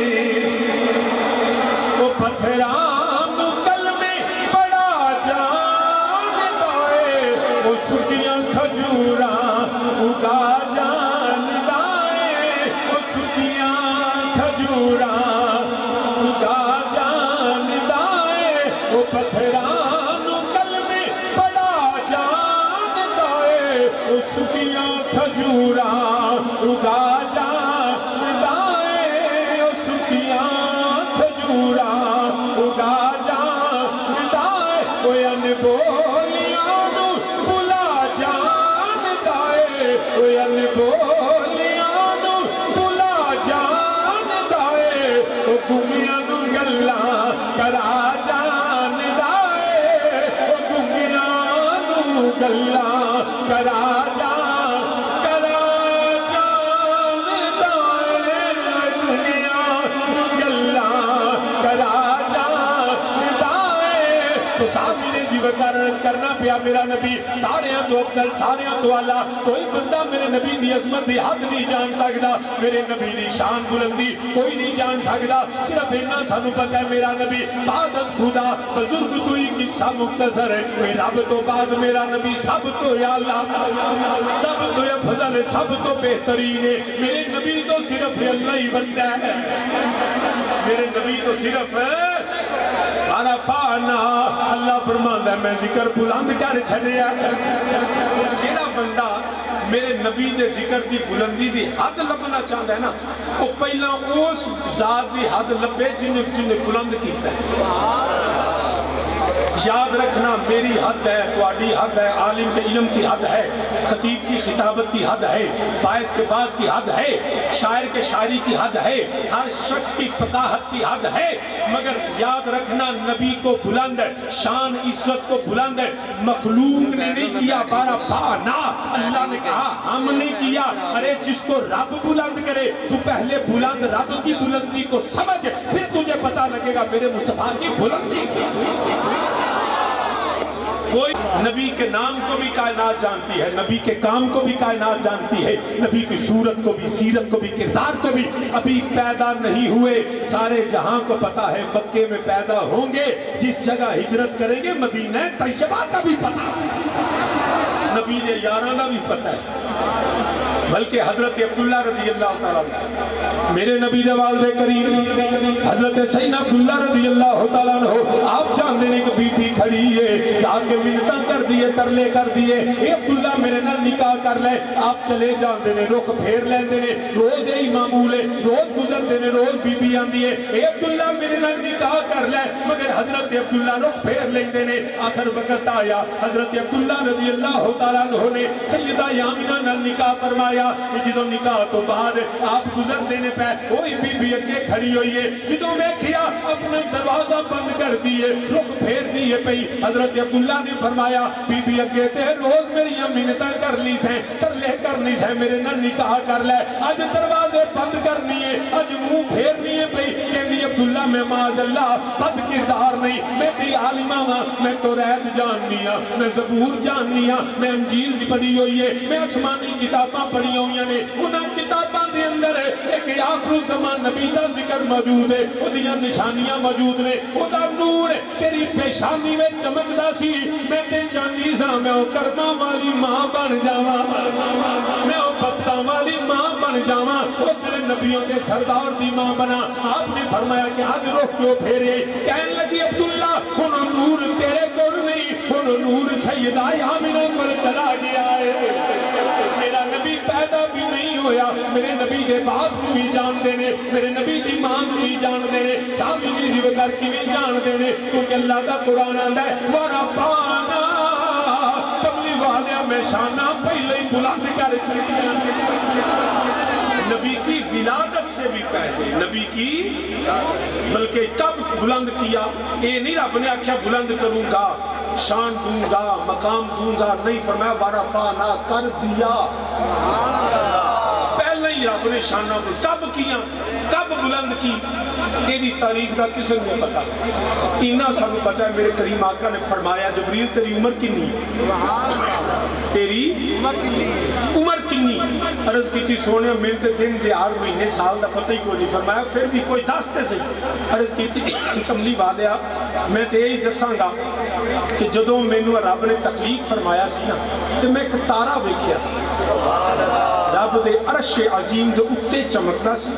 او پتھرانو کلمے پڑھا جاندا اے او سکیاں کھجوراں اگا کھجورا اگا جاندا ہے او سکیاں کھجورا اگا جاندا ہے او انبولیاں نو بلا جاندا ہے او انبولیاں نو بلا جاندا ہے او گمیاں نو گلاں کرا جاندا ہے او گمیاں نو گلاں کرا جاندا ہے دنیا نو گلاں کرا جاندا ہے تو سامنے جی وقارش کرنا پیا میرا نبی ساریاں تو افضل ساریاں تو اعلیٰ کوئی بندہ میرے نبی دی عظمت دی حد نہیں جان سکتا میرے نبی دی شان بلندی کوئی نہیں جان سکتا صرف اتنا سانو پتہ ہے میرا نبی بعد از خدا بزرگ تو ہی قصہ مختصر ہے کوئی رب تو بعد میرا نبی سب تو یا اللہ سب تو یا فضل ہے سب تو بہترین ہے میرے نبی تو صرف اللہ ہی بنتا ہے میرے نبی تو صرف عرفانا اللہ فرماندا ہے میں ذکر بلند کر چھڑیا جیڑا بندہ میرے نبی دے ذکر دی بلندی دی حد لبنا چاہتا ہے نا وہ پہلا اس ذات دی حد لبے جنہیں بلند کیتا ہے یاد رکھنا میری حد ہے تواڈی حد ہے عالم کے علم کی حد ہے خطیب کی خطابت کی حد ہے فائز کے باز کی حد ہے شاعر کے شاعری کی حد ہے ہر شخص کی فقاہت کی حد ہے مگر یاد رکھنا نبی کو بلند ہے شان عزت کو بلند ہے مخلوق نے نہیں کیا بارا فانا اللہ نے کہا ہم نے کیا ارے جس کو رب بلند کرے تو پہلے بلند رب کی بلندی کو سمجھ پھر تجھے پتا لگے گا میرے مصطفیٰ کی بلندی کوئی نبی کے نام کو بھی کائنات جانتی ہے نبی کے کام کو بھی کائنات جانتی ہے نبی کی صورت کو بھی سیرت کو بھی کردار کو بھی ابھی پیدا نہیں ہوئے سارے جہاں کو پتا ہے مکے میں پیدا ہوں گے جس جگہ ہجرت کریں گے مدینہ طیبہ کا بھی پتا نبی دے یاراں دا بھی پتا ہے بلکہ حضرت عبداللہ رضی اللہ تعالیٰ میرے نبی دے والد کریم حضرت سیدنا عبداللہ رضی اللہ تعالیٰ عنہ آپ جانتے ہیں کہ بی بی کھڑی ہے آپ کے منتاں کر دیے ترلے کر دیے اے عبداللہ میرے نال نکاح کر لے آپ چلے جانتے ہیں رخ پھیر لیندے نے روز یہی معمول ہے روز گزرتے ہیں روز بی بی آندی ہے اے عبداللہ میرے نال نکاح کر لے مگر حضرت عبداللہ رخ پھیر لیندے نے آخر وقت آیا حضرت عبداللہ رضی اللہ تعالیٰ عنہ نے سیدہ یامینہ نال نکاح فرمایا جدوں نکاح تو بعد آپ گزر دینے پہ کوئی بی بی اگے کھڑی ہوئی ہے جدوں میں کیا اپنا دروازہ بند کر دیے رخ پھیر دیے پئی حضرت عبداللہ نے فرمایا بی بی اگے تے روز میری منتاں کر لی سے ترلے کرنی سے میرے نال نکاح کر لے اج دروازے بند کرنی ہے اج منہ پھیرنی ہے پئی کہندی عبداللہ میں معاذ اللہ بد کردار نہیں میں دی عالمہ ہاں میں توریت جاننی ہاں میں زبور جاننی ہاں میں انجیل دی پڑھی ہوئی ہے میں آسمانی کتاباں پڑھی ہوئی نے انہاں کتاباں دے اندر ایک آخر زمان نبی دا ذکر موجود ہے اودیاں نشانیاں موجود نے اودا نور تیری پیشانی میں چمکدا سی میں تے چاندی سا میں او کرما والی ماں بن جاواں میں او بختاں والی ماں بن جاواں او تیرے نبیوں کے سردار دی ماں بنا آپ نے فرمایا کہ آج رخ کیوں پھیرے کہنے لگی عبداللہ ہن نور تیرے کول نہیں ہن نور سیدہ آمنہ کول چلا گیا ہے میرا نبی پیدا بھی نہیں ہویا میرے نبی کے باپ کو بھی جان دینے میرے نبی کی ماں کو بھی جان دینے سامنی جی وکر کی بھی جان دینے کیونکہ اللہ کا قرآن آندہ ہے وَرَفَانَا تبلی والیا میں شانہ پہلے ہی بلند کر نبی کی ولادت سے بھی پہلے نبی کی بلکہ کب بلند کیا اے نہیں رب نے آکھیا بلند کروں گا شان دوں گا مقام دوں گا نہیں فرمایا وَرَفَانَا کر دیا پہلے ہی رب نے شانہ کو کب کیا کب بلند کی تیری تاریخ کا کسی نے پتا انہا سب پتا ہے میرے کریم آقا نے فرمایا جبریل تیری عمر کنی تیری عمر کنی عرض کی تھی سونے ملتے دن دیار مہینے سال دا پتہ ہی کوئی نہیں فرمایا پھر بھی کوئی داستے سے عرض کی تھی کملی والیا میں تے یہی دساں گا کہ جدوں مینوں رب نے تخلیق فرمایا سی نا تو میں ایک تارا ویکھیا سی رب دے عرش عظیم دے اتے چمکدا سی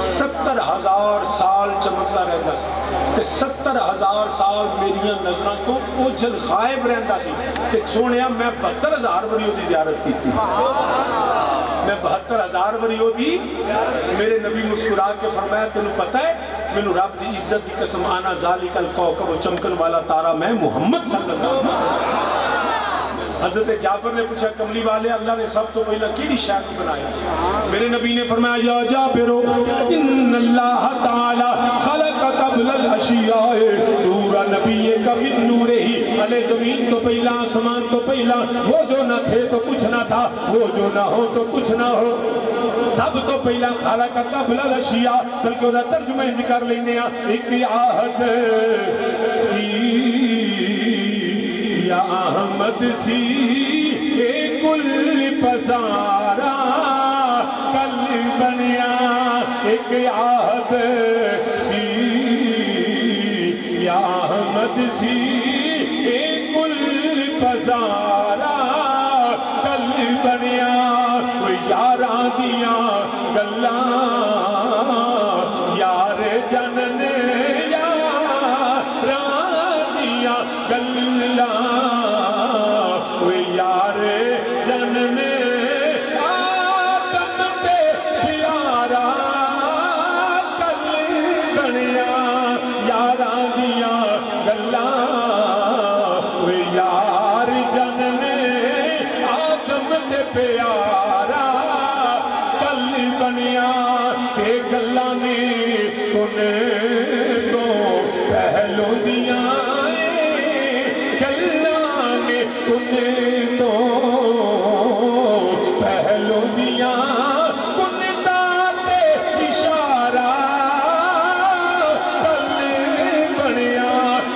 70,000 سال چمکتا رہتا سی تے 70,000 سال میری نظراں تو اوجھل غائب رہتا سی تے سونیا میں 72,000 وریوں دی زیارت کی تھی میں 72,000 وریوں دی میرے نبی مسکرا کے فرمایا تینوں پتہ ہے مینوں رب دی عزت دی قسم آنا ذالک الکوكب چمکن والا تارا میں محمد صلی اللہ علیہ وسلم حضرت جابر نے پوچھا کملی والے اللہ نے سب تو پہلا کیڑی شے کو بنایا میرے نبی نے فرمایا یا جابر ان اللہ تعالی خلق قبل الاشیاء نور نبی کا من نورہ علی زمین تو پہلا آسمان تو پہلا وہ جو نہ تھے تو کچھ نہ تھا وہ جو نہ ہو تو کچھ نہ ہو سب تو پہلا خلق قبل الاشیاء بلکہ وہ ترجمہ کر لینے ایک آہد سی یا احمد سی اے کل پسارا کل بنیا ایک آہد سی یا احمد سی اے کل پسارا کل بنیا کوئی یاراں دیاں گلاں یار جننے گلہ وہ یار جننے آدم پہ پیارا کل بنیا یاراں دیاں گلہ وہ یار جننے آدم پہ پیارا کل بنیا تے گلہ نے کنے تو پہلو دیاں کنے تو پہلو دیاں کن داتے اشارہ کل بنیا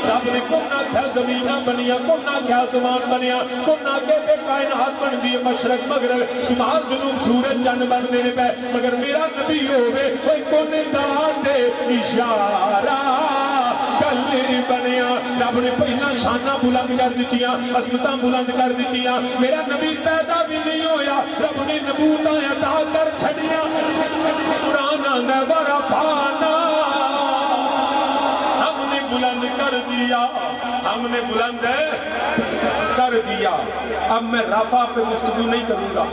رب نے کنہ کیا زمینہ بنیا کنہ کیا زمان بنیا کنہ کے بے کائنات بن دیئے مشرق مغرب شمال جنوب سورج چند بن دینے پہ مگر میرا نبی ہوئے کوئی کن داتے اشارہ کل بنیا رب نے پہلا شانہ بلند کر دیتیاں عظمتاں بلند کر دیتیاں میرا نبی پیدا بھی نہیں ہویا رب نے نبوتاں عطا کر چھڑیاں قرآن آنگا ورفعنا ہم نے بلند کر دیا ہم نے بلند کر دیا اب میں رفع پہ گفتگو نہیں کروں گا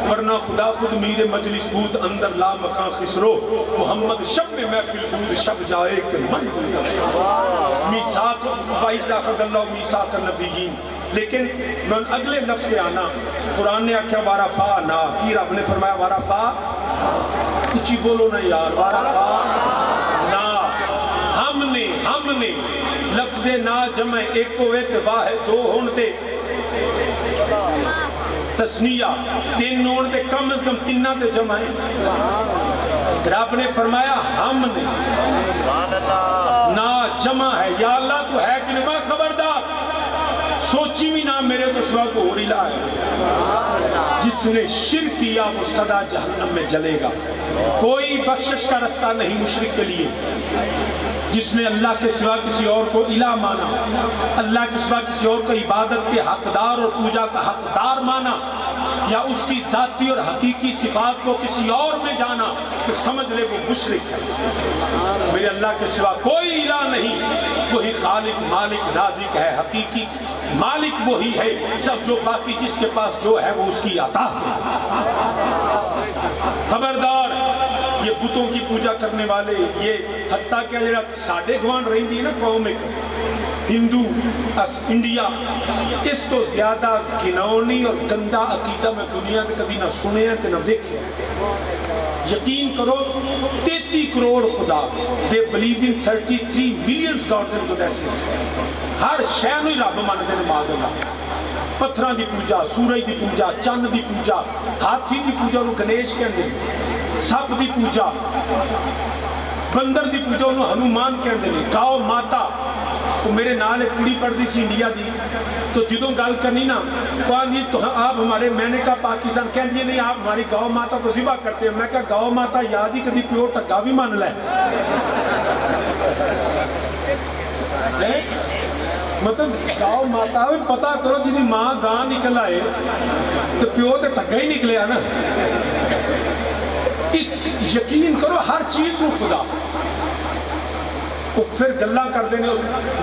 ورنہ خدا خود میرے مجلس بود اندر لا مکان خسرو محمد شب میں محفل بود شب جائے کہ من میثاق وَإِذْ أَخَذَ اللَّهُ مِيثَاقَ النَّبِيِّينَ لیکن میں اگلے لفظ پہ آنا قرآن نے آکھا وَرَفَعْنَا کی رب نے فرمایا وَرَفَعْ کچھ بولو نا یار وَرَفَعْنَا ہم نے لفظ نا جمع ایک کویت واحد دو ہونتے تسنیہ تین ہونتے کم از کم تینہ تے جمع ہے رب نے فرمایا ہم نے نا جمع ہے یا اللہ تو ہے کہ نما خبردار سوچی بھی نہ میرے تو سوا کو ہو رلا ہے جس نے شرک کیا وہ سدا جہنم میں جلے گا کوئی بخشش کا رستہ نہیں مشرک کے لیے جس نے اللہ کے سوا کسی اور کو الہ مانا اللہ کے سوا کسی اور کو عبادت کے حقدار اور پوجا کا حقدار مانا یا اس کی ذاتی اور حقیقی صفات کو کسی اور میں جانا تو سمجھ لے وہ مشرک ہے میرے اللہ کے سوا کوئی الہ نہیں وہی خالق مالک رازق ہے حقیقی مالک وہی ہے سب جو باقی جس کے پاس جو ہے وہ اس کی عطا سے خبردار یہ بتوں کی پوجا کرنے والے یہ حتیٰ کہ جڑا ساڑھے گوان رہی دی نا قوم ہندو انڈیا اس تو زیادہ گنونی اور گندہ عقیدہ میں دنیا میں کبھی نہ سنے ہیں کہ نہ دیکھیں یقین کرو 33 کروڑ خدا they believe in 33 million gods and goddesses ہر شے نوں رب مانتے ہیں معاذ اللہ پتھراں دی پوجا سورج دی پوجا چند دی پوجا ہاتھی دی پوجا انہوں گنیش کہندے سپ دی پوجا بندر دی پوجا انہوں ہنومان کہندے گاؤ ماتا تو میرے نال ایک کڑی پڑھ دی سی انڈیا دی تو جدوں گل کرنی نا تو آپ ہمارے میں نے کہا پاکستان کہہ دیے نہیں آپ ہماری گاؤ ماتا کو ذبح کرتے ہیں میں کہا گاؤ ماتا یاد ہی کبھی پیو ٹکا بھی مان لے مطلب گاؤ ماتا بھی پتا کرو جنہی ماں گاں نکل آئے تو پیو تو ٹکا ہی نکلے نا یقین کرو ہر چیز کو خدا پھر گلا کرتے ہیں.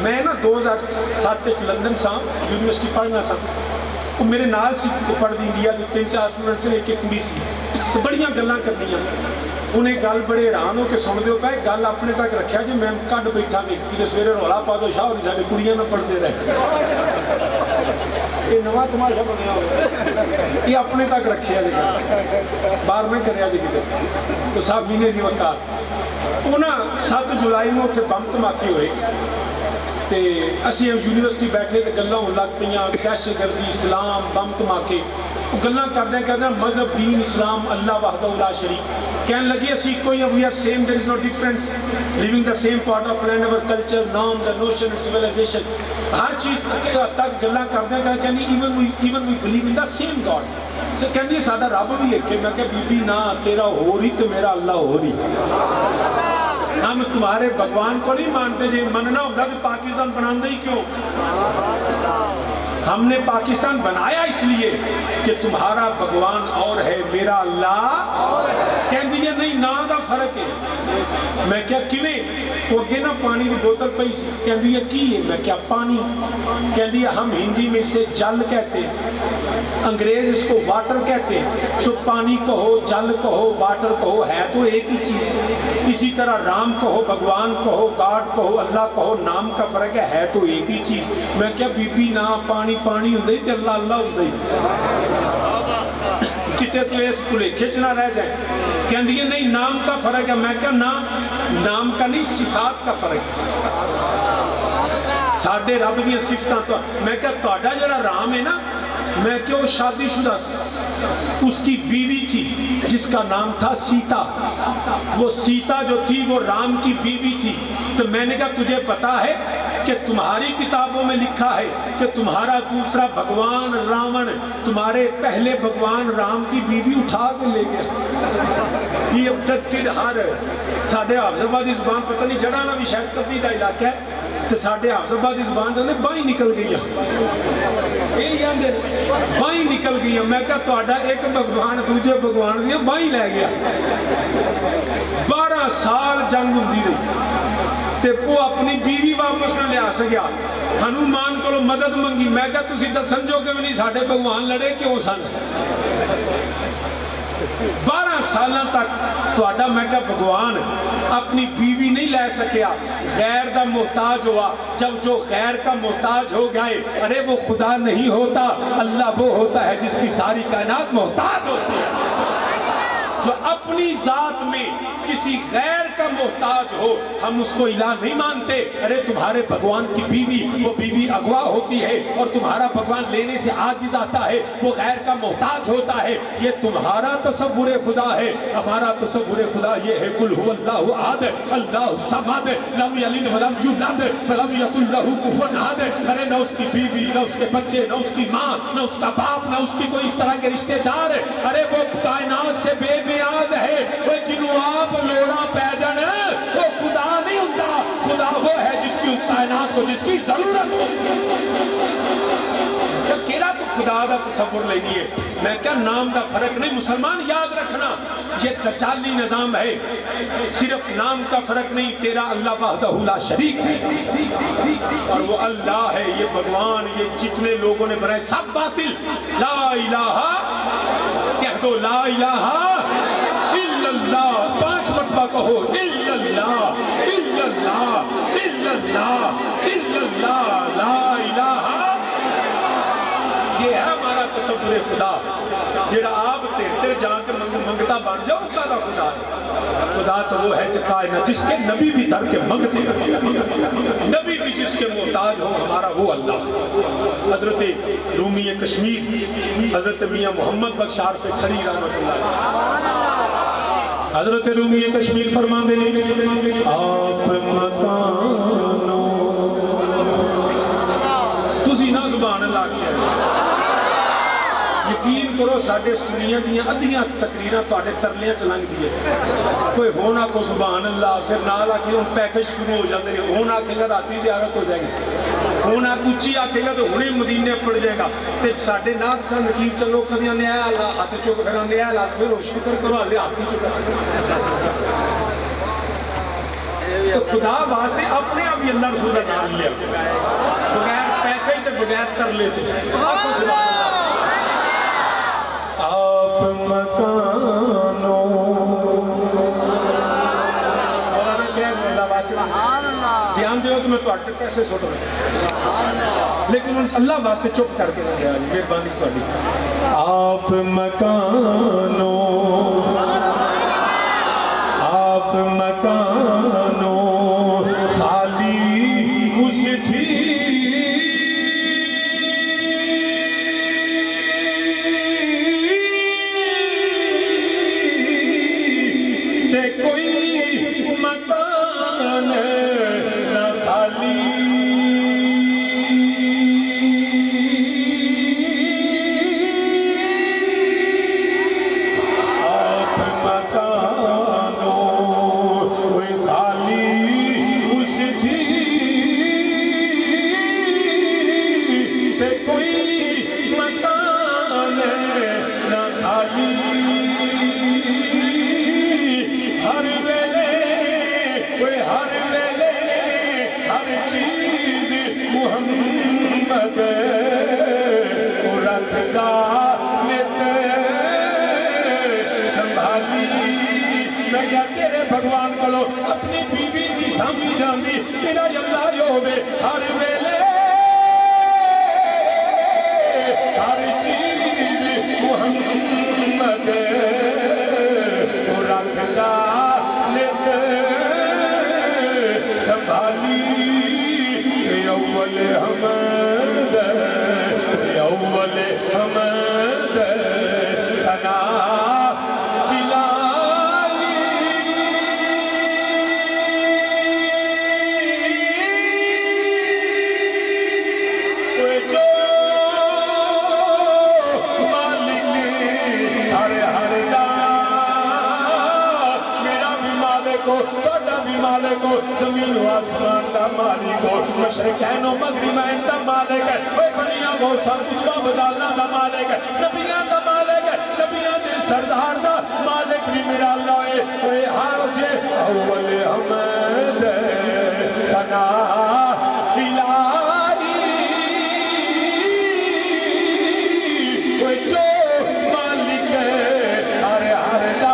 میں نا 2007 لندن سا یونیورسٹی پڑھنا سا, وہ میرے نال سی پڑھ دی انڈیا جو 3-4 اسٹوڈنٹ سے ایک کڑی سی, تو بڑیاں گلاں کرنیاں. انہیں گل بڑے حیران ہو کے سن دے پے, گل اپنے تک رکھیا جی میں کڈ بیٹھا گی کہ سویرے رولا پا دو شاہ ساری کڑیاں نہ پڑھتے رہے. یہ نواں تماشا بنیا ہوا, یہ اپنے تک رکھیا جی, باہر میں کریا جی کتے. تو صاحب مینے سی وقت انہاں 7 جولائی میں اتنے بم دھماکے ہوئے, تے اسی یونیورسٹی بیٹھے تے گلاں ہون لگ پیاں, دہشت گردی, اسلام, بم دھماکے. گلاں کردے کردے مذہب, دین, اسلام, اللہ وحدہ لا شریک. کہنے لگی اسی کوئی we are same, there is no difference, living the same part of land, our culture, نام, دا نوشن اینڈ سویلائزیشن, ہر چیز تک گلاں کردے کہندی even we believe in the same God. کہندی ساڈا رب بھی ایک ہے. میں کہ بی بی نا تیرا ہو رہی تو میرا اللہ ہو رہی. ہم تمہارے بھگوان کو نہیں مانتے, جی مننا ہوتا کہ پاکستان بناندے ہی کیوں. ہم نے پاکستان بنایا اس لیے کہ تمہارا بھگوان اور ہے, میرا اللہ کہندی ہے نہیں, نا دا فرق ہے. میں کیا کیویں, وہ اگے نا پانی کی بوتل پئی سی, کہندی ہے کی ہے, میں کیا پانی. کہندی ہے ہم ہندی میں اسے جل کہتے ہیں, انگریز اس کو واٹر کہتے ہیں. سو پانی کہو, جل کہو, واٹر کہو, ہے تو ایک ہی چیز. اسی طرح رام کہو, بھگوان کہو, گاڈ کہو, اللہ کہو, نام کا فرق ہے تو ایک ہی چیز. میں کیا بی بی نا پانی ہوندی تے اللہ اللہ ہوندی, کتے تو اس بھلیکھے چ نہ رہ جائے. کہندی ہے نہیں نام کا فرق ہے. میں کہا نام کا نہیں, صفات کا فرق ہے. ساڈے رب دی صفتاں تو میں کہا تہاڈا جڑا رام ہے نا, میں کہ وہ شادی شدہ سی, اس کی بیوی تھی جس کا نام تھا سیتا. وہ سیتا جو تھی وہ رام کی بیوی تھی. تو میں نے کہا تجھے پتا ہے کہ تمہاری کتابوں میں لکھا ہے کہ تمہارا دوسرا بھگوان راون تمہارے پہلے بھگوان رام کی بیوی اٹھا کے لے گیا. یہ ابدتد ہر ساڈے حافظ آبادی زبان پتہ نہیں جڑا نا بھی شاید کبھی کا علاقہ ہے, تو ساڈے حافظ آبادی زبان سے بائیں نکل گئی, بائیں نکل گئی. میں کہا تہاڈا ایک بھگوان دوجے بھگوان دی بائیں لے گیا. 12 سال جنگ ہوندی رہی تے وہ اپنی بیوی واپس نہ لیا سکیا. ہنومان کو مدد منگی. میں کہا تسی دسن جو کہ نہیں ساڈے بھگوان لڑے کیوں سن. 12 سالاں تک تہاڈا میں کہا بھگوان اپنی بیوی نہیں لے سکیا, غیر دا محتاج ہوا. جب جو غیر کا محتاج ہو گئے, ارے وہ خدا نہیں ہوتا, اللہ وہ ہوتا ہے جس کی ساری کائنات محتاج ہوتی ہے. جو اپنی ذات میں کسی غیر کا محتاج ہو ہم اس کو الہ نہیں مانتے. ارے تمہارے بھگوان کی بیوی, وہ بیوی اغوا ہوتی ہے اور تمہارا بھگوان لینے سے عاجز آتا ہے, وہ غیر کا محتاج ہوتا ہے. یہ تمہارا تصور خدا ہے, ہمارا تصور خدا یہ ہے قل هو اللہ احد اللہ الصمد لم یلد ولم یولد ولم یکن له کفوا احد. ارے نہ اس کی بیوی, نہ اس کے بچے, نہ اس کی ماں, نہ اس کا باپ, نہ اس کی کوئی اس طرح کے رشتے دار. ارے وہ کائنات سے بے نیاز ہے. وہ جنوں آپ لوڑا پیدن, وہ خدا نہیں ہوتا. خدا وہ ہے جس کی اس کائنات کو جس کی ضرورت ہوتی ہے. کیڑا تو خدا دا تصور لینی ہے. میں کیا نام دا فرق نہیں. مسلمان یاد رکھنا یہ تجالی نظام ہے, صرف نام کا فرق نہیں. تیرا اللہ وحدہ لا شریک ہے اور وہ اللہ ہے. یہ بھگوان, یہ جتنے لوگوں نے بنائے سب باطل. لا الہ کہہ دو, لا الہ الا اللہ 5 مرتبہ کہو, الا اللہ الا اللہ الا اللہ الا اللہ, لا الہ. یہ ہے ہمارا تصور خدا. جڑا آپ تیر جا کے منگتا بن جاؤ کا خدا. خدا تو وہ ہے کائنات جس کے نبی بھی در کے منگتے, نبی بھی جس کے محتاج ہو. ہمارا وہ اللہ. حضرت رومی کشمیر حضرت میاں محمد بخش عارف کھڑی رحمۃ اللہ, حضرت رومی کشمیر فرماندے نے آپ مکانو تسی نہ زبان اللہ کیا. یقین کرو ساڈے سنیاں دیاں ادھیاں تقریراں تواڈے ترلیاں چلنگ دی ہے. کوئی ہونا کو سبحان اللہ, پھر نال آ کے ان پیکج شروع ہو جاندے نے, ہونا کہ راتی زیارت ہو جائے گی. ہوں آپ اچھی آکھے گا تو ہوں مدینے پڑ جائے گا تو ساڈے نات کا نقیب چلو کدی آنے اللہ ہاتھ چک پھر آنے اللہ پھر شکر کرو ہلے ہاتھ ہی چکا تو خدا واسطے اپنے آپ ہی اللہ رسول کا نام لیا بغیر پیکج تو بغیر کر لیتے آپ مکانوں دھیان دیو تو میں تو اٹھ پیسے سوٹ رہا لیکن اللہ واسطے چپ کر کے مہربانی کری آپ مکانوں خالی اس تھی تے کوئی مکان نہ خالی بھگوان کلو اپنی بیوی کی سامنے جاندی میرا اللہ جو ہوئے ہر ویلے ہر چیز محمد رکھدا نت سنبھالی اول حمد اول حمد ثنا مالک ہو زمین و آسمان کا مالک ہو مشرقین و مغربین کا مالک ہے وہ بنیاں وہ سب صبح بدالنا کا مالک ہے نبیاں کا مالک ہے نبیاں دے سردار دا مالک بھی میرا اللہ ہے وہ حاجے اول حمد ثنا الہی وہ جو مالک ہے ہر ہر دا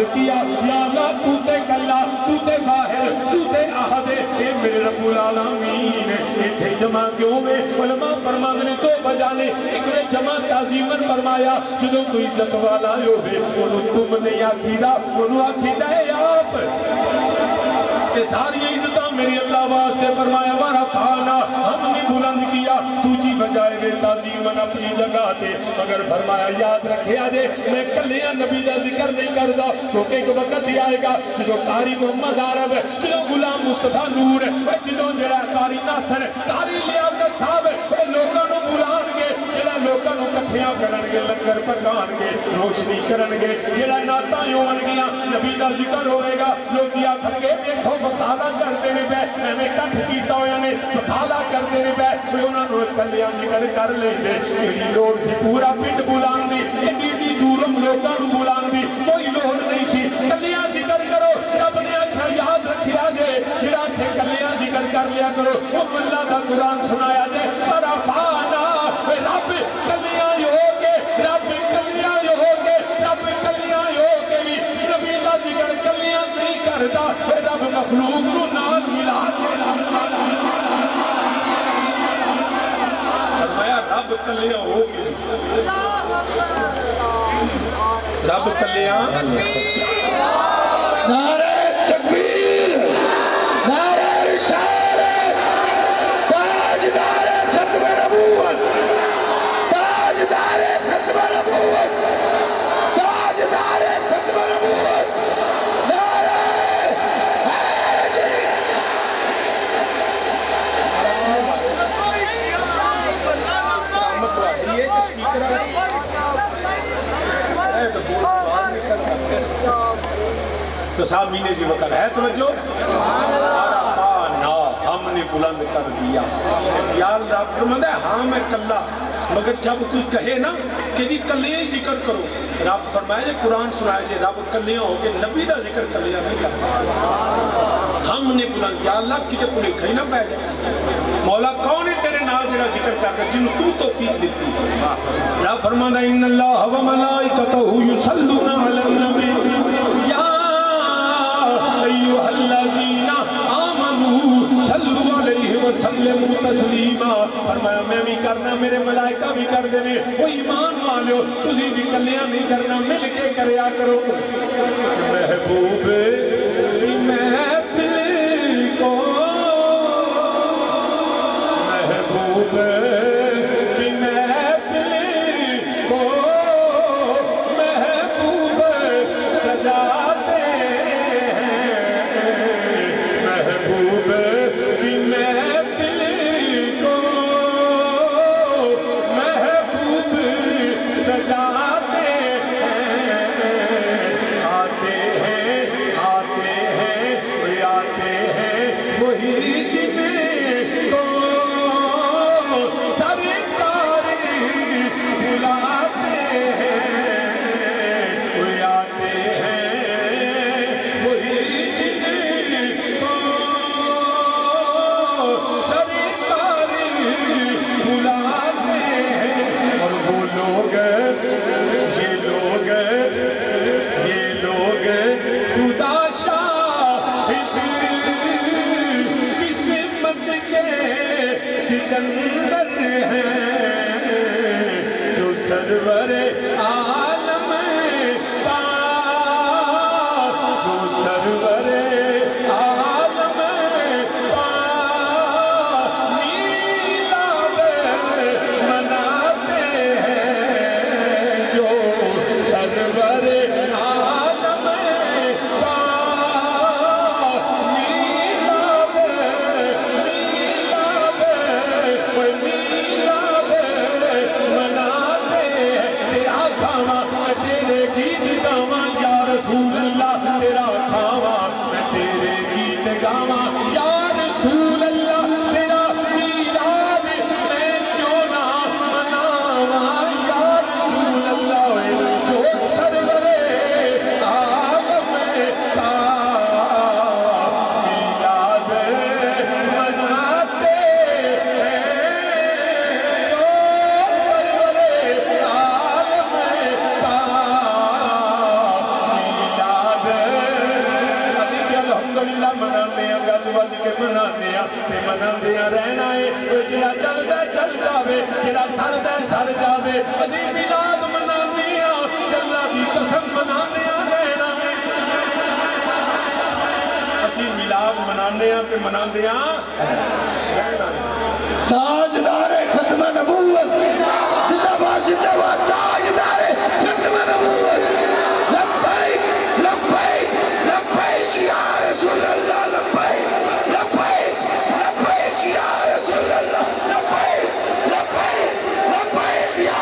کیا یا اللہ تو تے کلا تو تے باہر تو تے احد اے میرے رب العالمین ایتھے جمع کیوں میں علماء فرماندے نے تو بجانے ایک نے جمع تعظیمن فرمایا جدوں کوئی عزت والا ہوے اونوں تم نہیں آکھیدا اونوں آکھیدا ہے آپ کہ ساری عزتاں میری اللہ واسطے فرمایا ہمارا کھانا ہم نے بلند کیا تجھی بجائے بے تعظیمن اپنی جگہ تے مگر فرمایا یاد رکھے آجے میں کلیاں نبی دا ذکر نہیں کردہ کیونکہ ایک وقت ہی آئے گا جدو قاری محمد عرب جدو غلام مصطفیٰ نور جدو جڑا قاری ناصر قاری لیاقت صاحب لوگوں نو بلان گے جڑا لوگ لوگوں کو کٹھیاں کرن گے لنگر پکان گے روشنی کرن گے جڑا نعتاں ہون گیاں نبی دا ذکر ہوئے گا لوگ آکھن گے دیکھو بخالا کرتے نے پے ایویں کٹھ کیتا ہویا نے بخالا کرتے نے پے کوئی انہاں نوں کلیاں ذکر کر لیندے کیڑی لوڑ سی پورا پنڈ بلان دی ایڈی دوروں لوگاں نوں بلان دی کوئی لوڑ نہیں سی کلیاں ذکر کرو رب نے آکھیا یاد رکھیا جے جڑا کہ کلیاں ذکر کر لیا کرو او اللہ دا قرآن سنایا جے رفعنا رب کلیاں ہو کے رب کلیاں ہو کے رب کلیاں ہو کے بھی نبی دا ذکر کلیاں نہیں کردا رب مخلوق نوں نال ملا کے فرمایا رب کلیاں ہو کے رب کلیاں نعرہ تکبیر نعرہ رسالت تاجدار ختم نبوت تاجدار ختم نبوت تاجدار ختم نبوت نعرہ حیدری تو سامنے سی وقت ہے توجہ ہم نے بلند کر دیا یا اللہ فرماتا ہے ہاں میں کلا مگر جب کوئی کہے نا کہ جی کلیاں ہی ذکر کرو رب فرمایا جی قرآن سنایا جی رب کلیاں ہو کے نبی دا ذکر کلیاں نہیں کرتا ہم نے بلند یا اللہ کتے پلے کھئی نہ پہ جائے مولا کون ہے تیرے نال جڑا ذکر کرتا جنہوں تو توفیق دیتی رب فرماتا ہے ان اللہ و ملائکتہ یصلون علی النبی یا ایوہ الذین آمنوا صلوا علیہ وسلم تسلیما فرمایا میں بھی کرنا میرے ملائکہ بھی کر دینے وہ ایمان والے ہو تسی بھی کلیاں نہیں کرنا مل کے کریا کرو محبوب محفل کو محبوب کی محفل کو محبوب سجاتے محبوب کی محفل کو محبوب سجاتے ہیں آتے ہیں وہی جن کو سرکار بلاتے ہیں وہ آتے ہیں وہی جن کو سرکار بلاتے ہیں اور وہ لوگ یہ لوگ خدا شاہد قسمت کے سکندر ہیں جو سرور عالم پاک جو سرور عالم پاک میلاد مناتے ہیں جو سرور عالم پاک میلاد مناتے ہیں تیرا کھاوا تیرے گیت گاوا یا رسول اللہ تیرا کھاوا تیرے گیت گاوا یا رسول اللہ تیرا میلاد میں کیوں نہ مناواں یا رسول اللہ جو سرور عالم پاک میلاد مناتے مناندے رہنا ہے جڑا چلدا چل جاوے جڑا سردا سر جاوے اسی میلاد مناندے اللہ دی قسم مناندے رہنا ہے اسی میلاد مناندے تے مناندے رہنا تاجدار ختم نبوت زندہ باد تاجدار ختم نبوت لبیک لبیک لبیک یا رسول اللہ لبیک لبیک لبیک یا رسول اللہ لبیک لبیک لبیک یا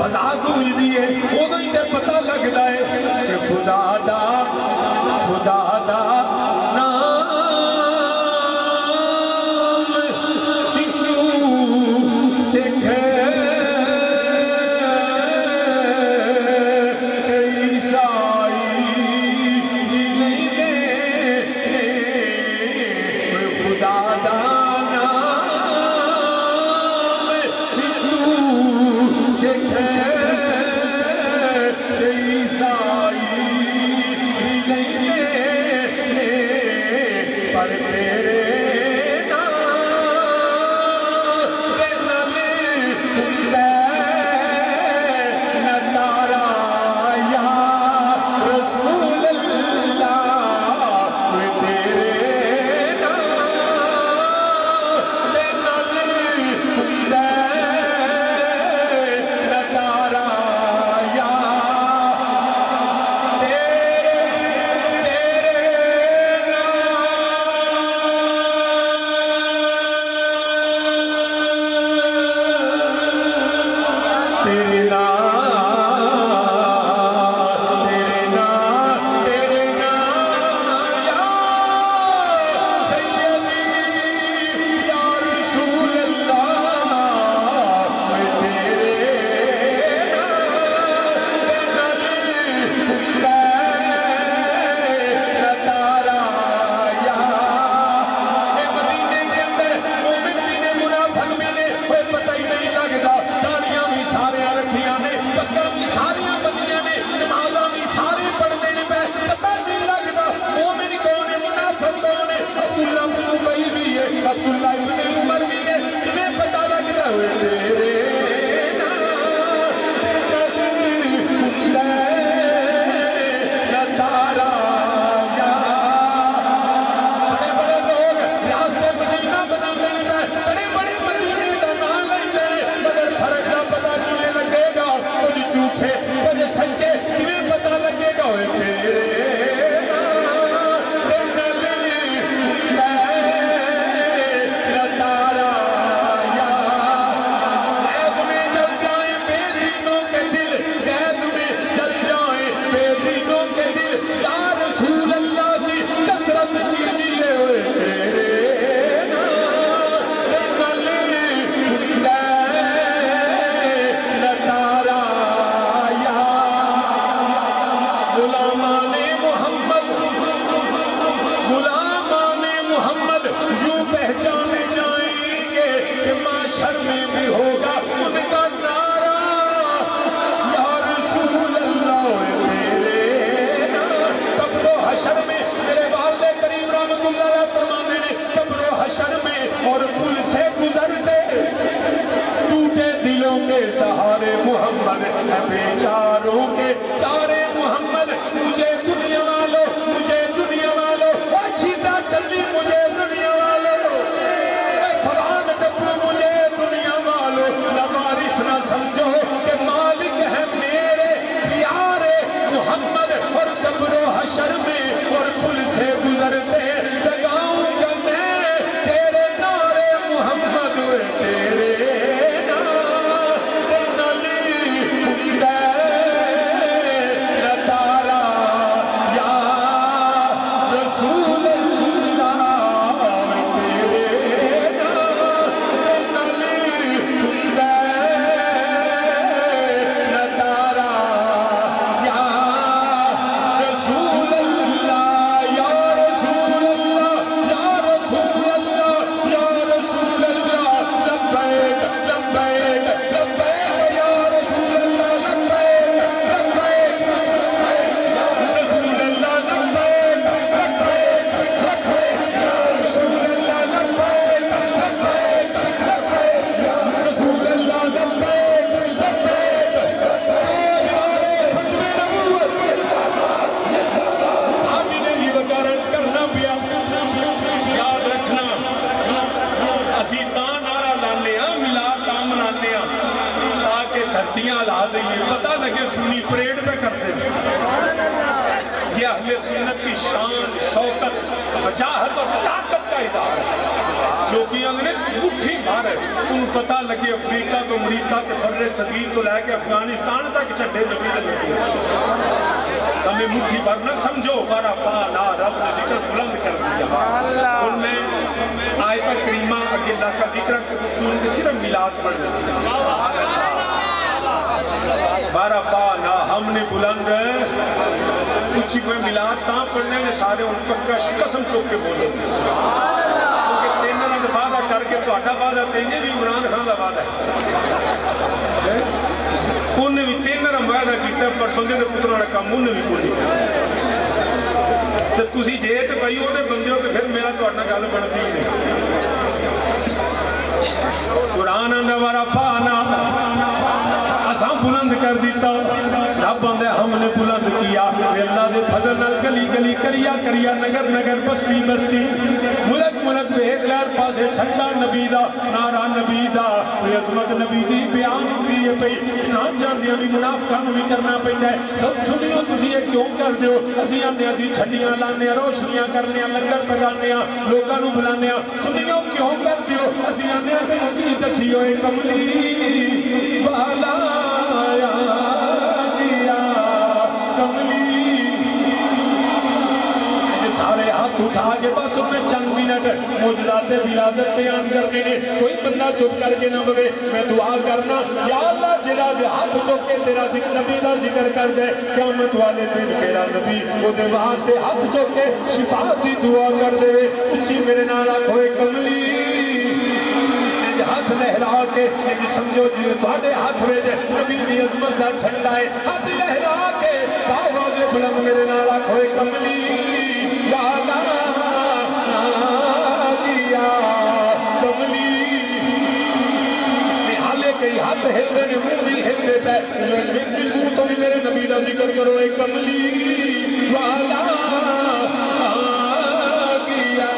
فضا گونجدی ہے ادو ہی تے پتہ لگدا ہے کہ خدا دا نام کنوں سکھ سہارے محمد بیچاروں کے چارے محمد مجھے دنیا والو اچھیتا جلدی مجھے دنیا والو فران ڈبو مجھے دنیا والو لوارث نہ سمجھو کہ مالک ہے میرے پیارے محمد اور قبر و حشر میں اور پل سے گزرتے لگاؤں گا میں تیرے نعرے محمد تیرے پتہ لگے سنی پریڈ پہ کرتے تھے یہ اہل سنت کی شان شوکت وجاہت اور طاقت کا اظہار ہے جو کہ انگنے مٹھی مار ہے تم پتہ لگے افریقہ تو امریکہ تے بر صغیر تو لے کے افغانستان تک جھنڈے نبی دے لگے ہمیں مٹھی بھر نہ سمجھو ورفعنا رب نے ذکر بلند کر دیا ان میں آیت کریمہ اگے اللہ کا ذکر گفتگو کے صرف میلاد پڑھ رہے ورفعنا ہم نے بلند کچھ کوئی میلاد کہاں پڑھنے میں سارے ان کو قسم چوک کے بولے کیونکہ تینر اند وعدہ کر کے تو اٹھا وعدہ تینجے بھی عمران خان کا وعدہ ہے انہیں بھی تینر ہم وعدہ کیتا ہے پر بندے نے پتروں نے کام انہیں بھی کوئی تو تسی جے تے بھائی ہوتے بندے ہو تو پھر میرا تو اٹھنا گال بڑھتی ہی نہیں قرآن اندہ ورفعنا اساں بلند کر دیتا رب بندے ہم نے بلند کیا اللہ دے فضل نال گلی گلی کریا کریا نگر نگر بستی بستی ملک ملک بے ایک لہر پاسے چھنڈا نبی دا نعرہ نبی دا عظمت نبی دی بیان دیئے پئی نہ جاندیاں بھی منافقان بھی کرنا پئی ہے سب سنیو تسی یہ کیوں کر دیو اسی آنے اسی چھڑیاں لانے روشنیاں کرنے لنگر پگانے لوگاں نو بلانے سنیو کیوں کر دیو اسی آنے اسی دسیو اے کملی والا ہاتھ اٹھا کے بس میں چند منٹ موجودات ولادت بیان کرنے نے کوئی بندہ چپ کر کے نہ بگے میں دعا کرنا یا اللہ جلا دے ہاتھ چک کے تیرا ذکر نبی دا ذکر کر دے قیامت والے دن میرا نبی وہ دے واسطے ہاتھ چک کے شفا دی دعا کر دے اچھی میرے نالا کوئی کملی ہاتھ لہرا کے سمجھو جی تھوڑے ہاتھ میں نبی دی عظمت دا جھنڈا ہے ہاتھ لہرا کے آواز بلند میرے نالا کوئی کملی ہاتھ ہلتے نے منہ بھی ہلتے پہ منہ تو بھی میرے نبی دا ذکر کرو ایک کملی والا کیا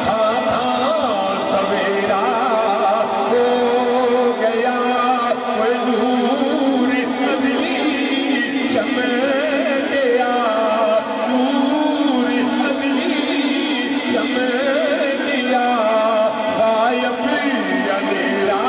تھا سویرا ہو گیا کوئی نور ازلی چمک گیا نور ازلی چمک گیا غائب اندھیرا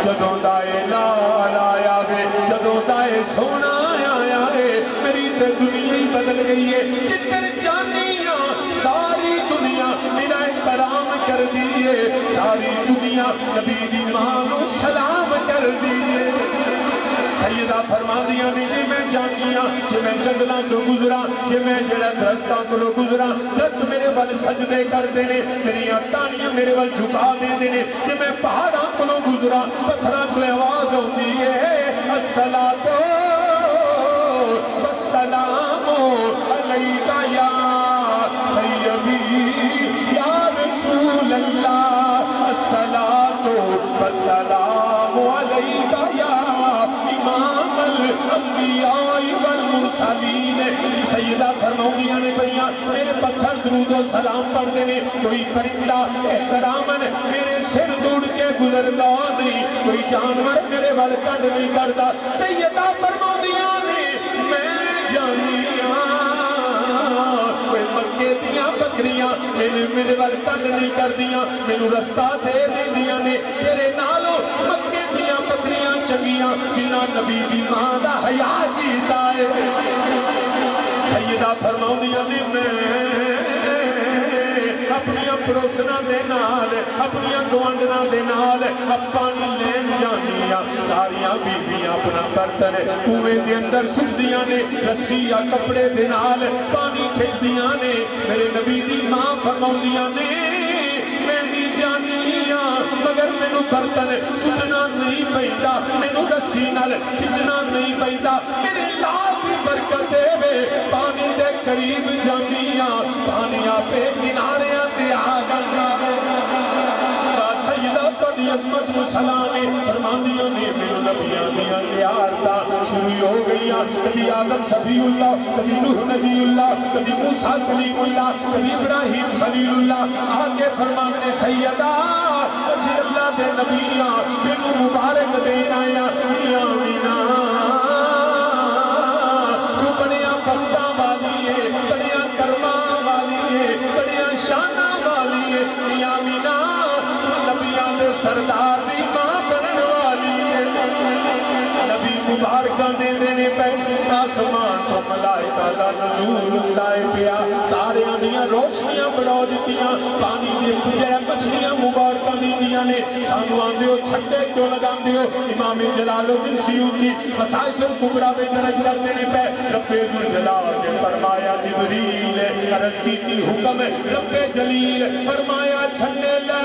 جدوں دائے لال آیا گے جدوں دائے سونا آیا ہے میری تے دنیا ہی بدل گئی ہے جتر جانیاں ساری دنیا میرا احترام کر دیئے ساری دنیا نبی دی مانو سلام کر دیئے سیدہ فرما دیا نہیں جی میں جانیاں جی میں جنگلہ جو گزرا جی میں جڑا درختہ کو گزرا درخت میرے وال سجدے کر دینے میری آتانیاں میرے وال جھکا دے دینے جی میں پہاڑاں کو گزرا پتھرہ جو آواز ہوتی ہے الصلاة الانبیاء والمرسلین سیدہ فرماؤں نے پڑھیاں میرے پتھر درود و سلام پڑھتے ہیں کوئی پرندہ احترامن میرے سر دوڑ کے گزردا نہیں کوئی جانور میرے وال کڈ نہیں کرتا سیدہ فرماؤں نے میں جانیاں کوئی مکے دیاں بکریاں میرے وال کڈ نہیں کردیاں مینوں رستہ دے دیندیاں نے تیرے نالوں مکے دیاں بکریاں چنگیاں جنہاں نبی دی ماں دا حیا کیتا ہے سیدہ فرماؤندیاں نے میں اپنی پڑوسنا دے نال اپنی گوانڈنا دے نال پانی لین جانیاں ساریاں بیبیاں اپنا برتن کنویں دے اندر سردیاں نے رسی یا کپڑے دے نال پانی کھچدیاں نے میرے نبی دی ماں فرماؤندیاں نے میں بھی جانیاں مگر مینوں برتن سٹنا نہیں پیندا مینوں رسی نال کھچنا نہیں پیندا میرے لال دی برکت دے پانی دے قریب جانیاں پانی آپے کنارے سیدہ تیری عظمت مسلانے فرماندیاں نے میرے نبیاں دیاں زیارتاں شروع ہو گئیاں کبھی آدم صفی اللہ کبھی نوح نبی اللہ کبھی موسیٰ کلیم اللہ کبھی ابراہیم خلیل اللہ آگے فرمانے سیدہ اسی اللہ دے نبیاں بنو مبارک دین آیا آمینہ تو بنیا بختہ والی ہے بنیا کرما والی ہے بنیا شانہ والی ہے آمینہ نبیان دے سردار دی ماں بنن والی ہے نبی مبارکہ دے دینے پہ آسمان تو ملائکہ دا نزول اندائے پیا تاریاں دیاں روشنیاں بڑھا دیتیاں پانی دے جڑا مچھلیاں مبارکہ دیتیاں نے سانوان دیو چھٹے کیوں لگام دیو امام جلال الدین سیوطی خصائص الکبریٰ بے درج کر دینے پہ رب ذوالجلال نے فرمایا جبریل عرض کی حکم رب جلیل فرمایا چھٹے لے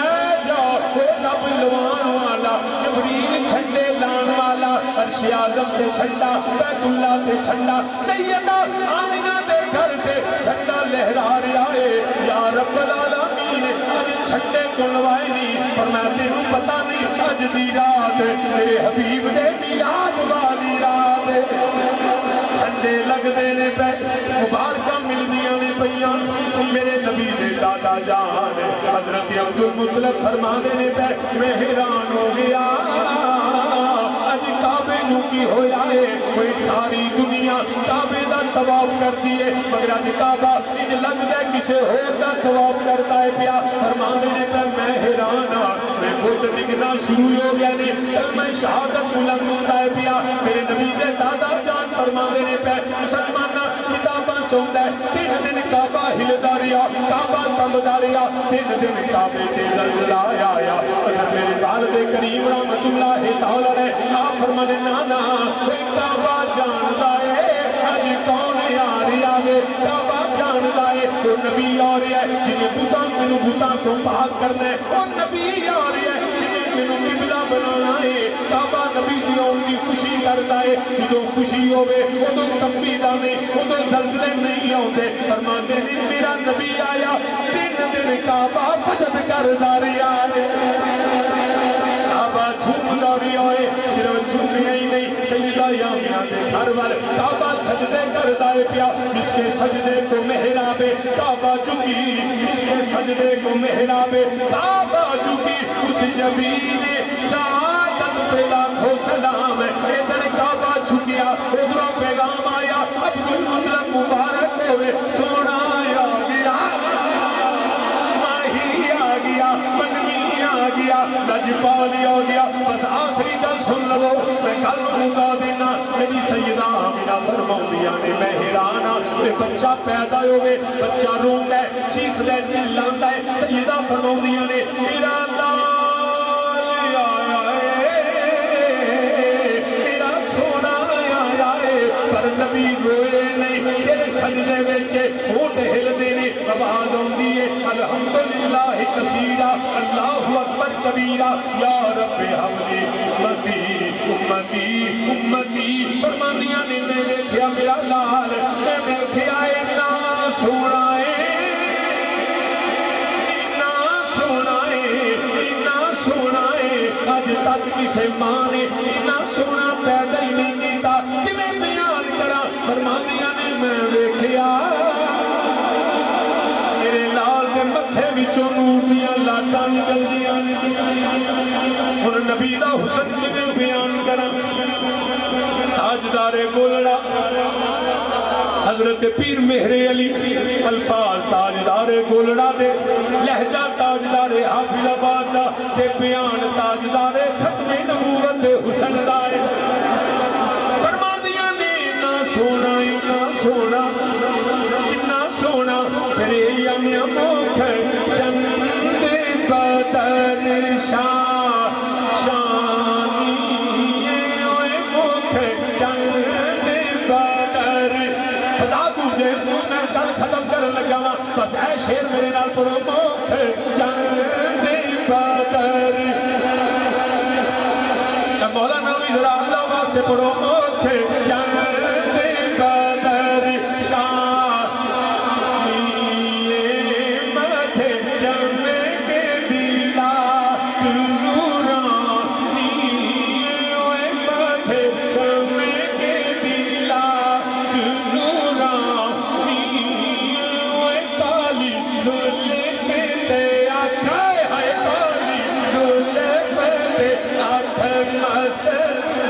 جاؤ رب لوان والا جبریل چھٹے لان والا عرش اعظم تے چھٹا بیت اللہ تے چھٹا سیدہ آمینہ دے گھر تے چھٹا لہرا رہا ہے یا رب العالمین اج چھٹے کلوائے نہیں پر میں تینوں پتہ نہیں اج دی رات میرے حبیب دے میلاد والی رات چھٹے لگ دینے پہ مبارکہ مل دیاں نے پہیاں میرے نبی دے دادا جان حضرت عبدالمطلب فرما دینے پہ میں حیران ہو گیا اج کعبے نو کی ہویا ہے کوئی ساری دنیا کعبے دا طواف کرتی ہے مگر اج کعبہ ان لگ جائے کسے اور دا طواف کرتا ہے پیا فرما دینے پہ میں حیران میں خود لکھنا شروع ہو گیا نہیں میں شہادت بلند ہوتا ہے پیا میرے نبی دے دادا جان فرما دینے پہ مسلمانہ کتاباں چوندہ ہے 3 دن کعبہ ہلدا رہا کعبہ تمبدا رہا 3 دن کعبے تے زلزلہ آیا اگر میرے والد کریم رحمت اللہ تعالی نے آپ فرمانے نانا کعبہ جاندا ہے اج کون آ رہا ہے کعبہ جاندا ہے تو نبی آ رہا ہے جنہیں بتاں مینوں بتاں تو پاک کرنا ہے وہ نبی آ رہا ہے جنہیں مینوں قبلہ بنانا ہے کعبہ نبی دی اون دی خوشی کرتا ہے جدوں خوشی ہوے اودوں کمبیدا نہیں اودوں زلزلے نہیں آوندے فرماندے نے میرا نبی آیا 3 دن کعبہ بجت کردا رہیا ہے کعبہ جھومدا رہیا ہے صرف جھومیا ہی نہیں سیدہ آمینہ دے گھر وال کعبہ سجدے کردا ہے پیا جس کے سجدے کو محراب کعبہ جھکی جس کے سجدے کو محراب کعبہ جھکی اس نبی نے سعادت پہ لاکھوں سلام ادھر کعبہ جھکیا ادھروں پیغام آیا عبدالمطلب مبارک ہوئے سونا آ گیا ماہی آ گیا منمی آ گیا لجپالی آ گیا بس آخری گل سن لو میں کل سنگا دینا میری سیدہ آمینہ فرماؤندیاں نے میں حیرانہ کہ بچہ پیدا ہوئے بچہ روندا ہے چیخ دے چلاندا ہے سیدہ فرماؤندیاں نے میرا لال آیا ہے میرا سونا آیا ہے پر نبی روئے نہیں سر سجدے وچ ہونٹ ہلدے نے آواز آندی ہے الحمدللہ کثیرا اللہ اکبر کبیرا یا رب حملی امتی امتی امتی فرماندیاں نے میں دیکھیا میرا لال میں دیکھیا اتنا سونا ہے اتنا سونا ہے اتنا سونا ہے اج تک کسے ماں نے اتنا سونا پیدا ہی نہیں کیتا جنتاں نکلدیاں نے ہن نبی دا حسن کیویں بیان کراں تاجدار گولڑا حضرت پیر مہر علی الفاظ تاجدار گولڑا دے لہجہ تاجدار حافظ آباد دا تے بیان تاجدار ختم نبوت دے حسن دا ہے فرماندیاں نے اتنا سونا اتنا سونا پھرے یمیا موکھ چند بدر شاہ شانی اوے موکھ چند بدر خدا تجھے میں گل ختم کر لگا وا بس اے شیر میرے نال پڑھو موکھ چند بدر مولانا بھی ذرا اللہ واسطے پڑھو موکھ چند بدر شاہ ماتھے چمک دلا نورانی اوے ماتھے چمک دلا نورانی اوے کالی زلف تے آکھائے ہائے کالی زلف تے آکھ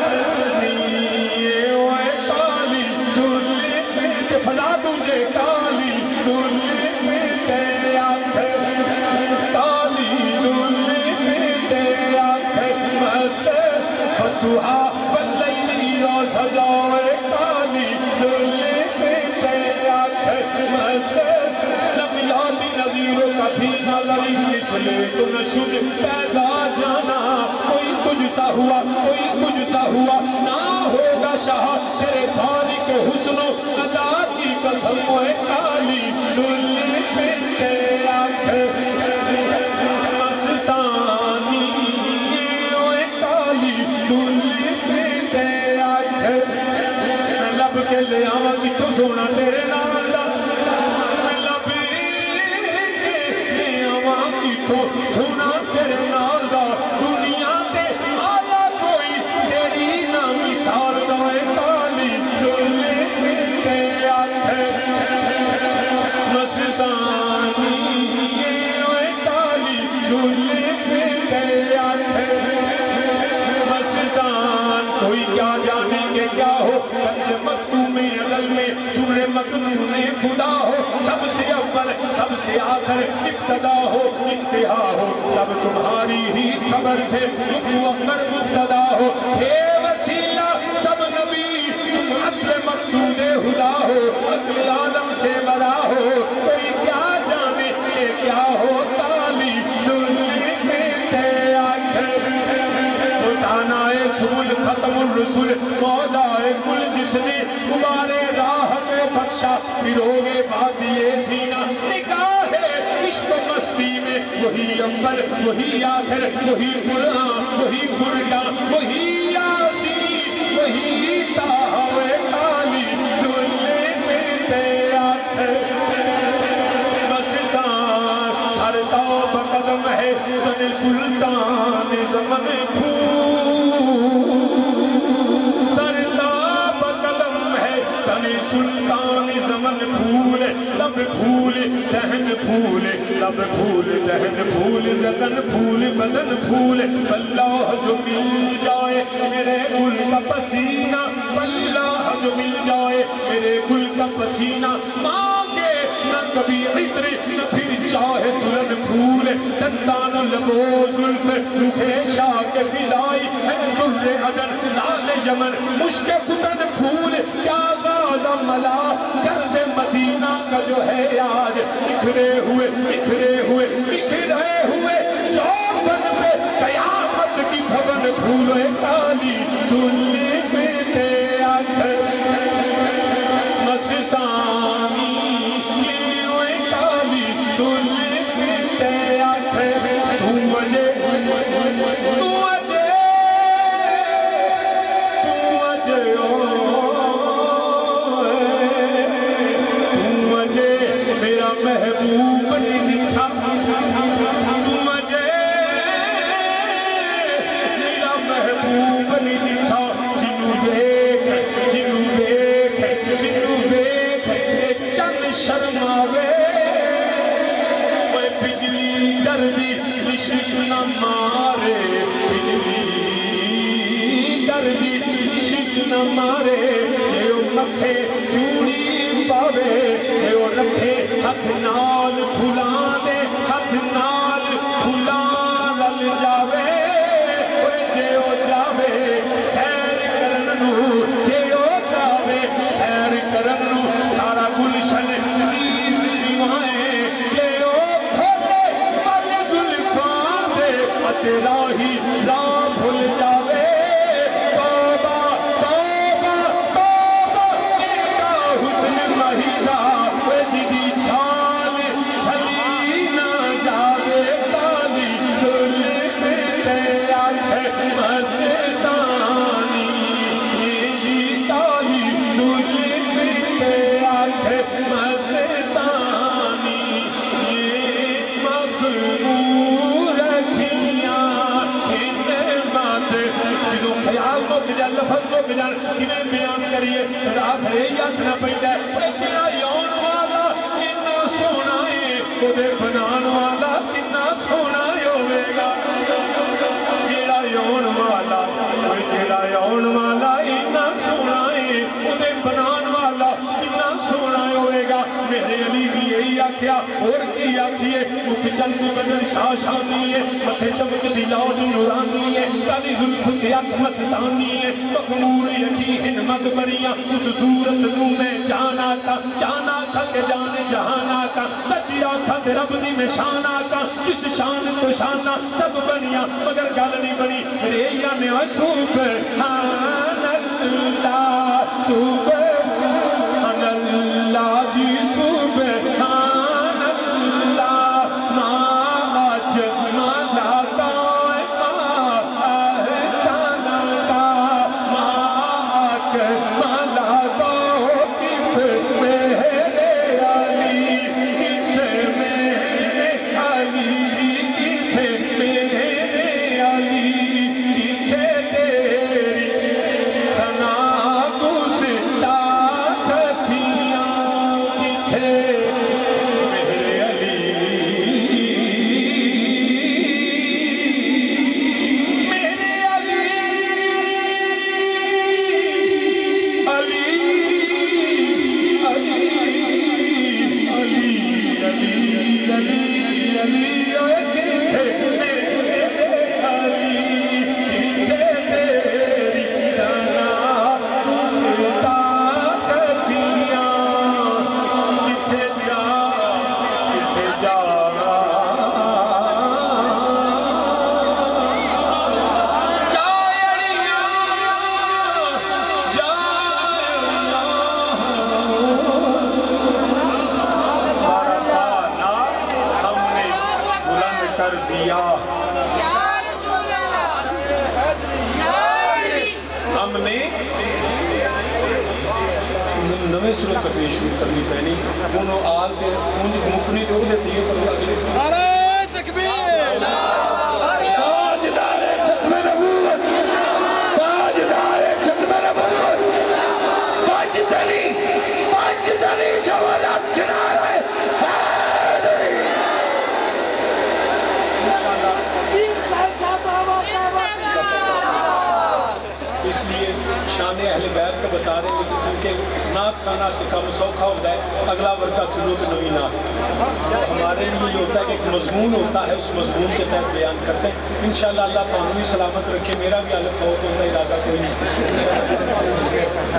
مسنی اوے کالی زلف تے فلا تجھے کالی زلف تے آکھ کالی زلف تے آکھ مس فتوحا واللیلی و سجاوے کالی زلف تے آکھ مس لم یاتی نظیر کا فی نظری مثل تو نشد پیدا جانا کوئی تجھ سا ہوا کوئی تجھ سا ہوا نہ ہوگا شاہ تیرے خالق حسن و ادا کی قسم ہے کالی زلف تے آنکھ مستانی اوے کالی زلف تے آنکھ لب کے لے آواں کتھوں سونا تیرے نال دا لب کے لے آواں کتھوں سونا تیرے نال دا دنیا تے آیا کوئی تیری نہ مثال دا اے کالی زلف تے آنکھ مستانی اے کالی زلف تے آنکھ مستان کوئی کیا جانے کہ کیا ہو کنز مکتوم ازل میں سورہ مکنون خدا ہو سب سے اول سب سے آخر ابتدا ہو انتہا ہو سب تمہاری ہی خبر تھے تم اکبر مبتدا ہو اے وسیلہ سب نبی تم اصل مقصود خدا ہو عقل عالم سے بڑا ہو کوئی کیا جانے کہ کیا ہو کالی زلف تے آنکھ تانائے سول ختم الرسول موضائے کل جس نے تمہارے راہ میں بخشا پیروگے بادیے سینہ نگاہ عشق و مستی میں وہی اول وہی آخر وہی قرآن وہی قرآن وہی یاسین وہی تاہوے کالی زلف تے آنکھ مستان سر تاب قدم ہے تن سلطان زمن سرداب قدم ہے تن سلطان زمن پھول لب پھول دہن پھول لب پھول دہن پھول زدن پھول بدن پھول اللہ جو مل جائے میرے گل کا پسینہ اللہ جو مل جائے میرے گل کا پسینہ مانگے نہ کبھی عطر نہ پھر چاہے دلن پھول دندان لبو زلف روحے شاہ کے فدائی ہے در عدن لال یمن مشک فتن پھول کیا غازہ ملا گرد مدینہ کا جو ہے آج بکھرے ہوئے چوبن پہ قیامت کی بھون پھول کالی زلف تے آنکھ مستانی یہ کالی زلف تے آنکھ تو وجہ میرا محبوب نہیں تھا مجھے میرا محبوب دردی عشق نہ مارے بجلی دردی عشق نہ مارے جے او مکھے چوڑی پاوے جے او رکھے ہاتھ نال پھلاں دے ہاتھ نال پھلاں رل جاوے جے او جاوے سیر کرن نو جے او جاوے سیر کرن نو سارا گلشن سیز جوائیں جے او کھولے پل زلفاں دے اتے راہی راہ بھول جاوے توبہ توبہ توبہ ایکا حسن مہیدہ جدی چھال چھلی نہ جاوے تالی زلف تے آنکھ مستانی جی تالی زلف تے آنکھ مستانی یہ مغرور رکھیاں ہنمت جدو خیال مک جا لفظ مک جا کیویں بیان کریے رات ہے یاد نہ پیندا ہے تیرا یون والا کتنا سونا ہے اودے بنان والا کتنا سونا ہوے گا تیرا یون والا تیرا یون والا اتنا سونا ہے اودے بنان والا کتنا سونا ہوے گا میرے علی بھی یہی آکھیا اور کی آکھیے مکھ چل کو بدن شاہ شانی ہے متھے چمک دی لاڈ نورانی ہے کالی زلف کی اکھ مستانی ہے مغرور یقی ہنمت بریاں اس صورت نو میں جانا تھا کہ جان جہانا تھا سچی آنکھاں تے رب دی میں شانا تھا جس شان تو شانہ سب بنیاں مگر گل نہیں بنی میرے یعنی سبحان اللہ سبحان اللہ جی سبحان اللہ ما اجمل ما احسن ما اکمل کف میرے علی کف میرے علی کف میرے علی کف تیری ثنا گستاخ کھیاں کف میرے علی میرے علی ہم نے نویں صورت تقریر شروع کرنی پہنی انہوں آل کے انج مکنی جو دیتی ہے پر اگلے سے نعرہ تکبیر تاجدار ختم نبوت تاجدار ختم نبوت پنج تلی سوالات کنارہ حیدری اس لیے شان اہل بیت کا بتا رہے ہیں کیونکہ نعت خانہ سے کم سوکھا ہوتا ہے اگلا ورقہ چلو تو نوی نعت ہمارے لیے یہ ہوتا ہے کہ ایک مضمون ہوتا ہے اس مضمون کے تحت بیان کرتے ہیں انشاءاللہ اللہ تعالیٰ بھی سلامت رکھے میرا بھی حالت فوت ہوتا ہے ارادہ کوئی نہیں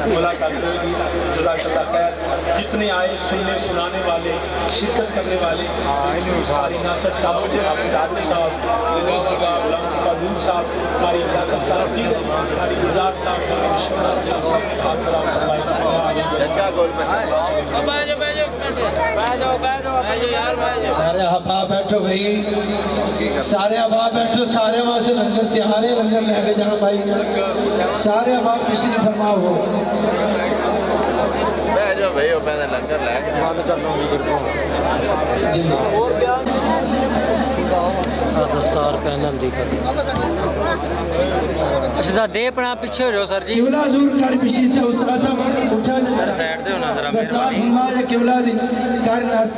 ملاقات ہوگی جزاک اللہ خیر جتنے آئے سننے سنانے والے شرکت کرنے والے ہماری ناصر صاحب جادو صاحب غلام صاحب ہماری علاقہ صاحب ہماری گزار سارے احباب بیٹھو بھائی سارے احباب بیٹھو سارے وہاں سے لنگر تیارے لنگر لے کے جانا بھائی سارے احباب کسی نے فرما ہو بیٹھو بھائی وہ پہلے لنگر لے کے جی دستار کرنا دی اچھا دے پنا پیچھے ہو جاؤ سر جی قبلہ حضور کار پیچھے سے استاد صاحب اٹھا سائیڈ دے ہونا ذرا دستار فرما یا قبلہ دی کار ناس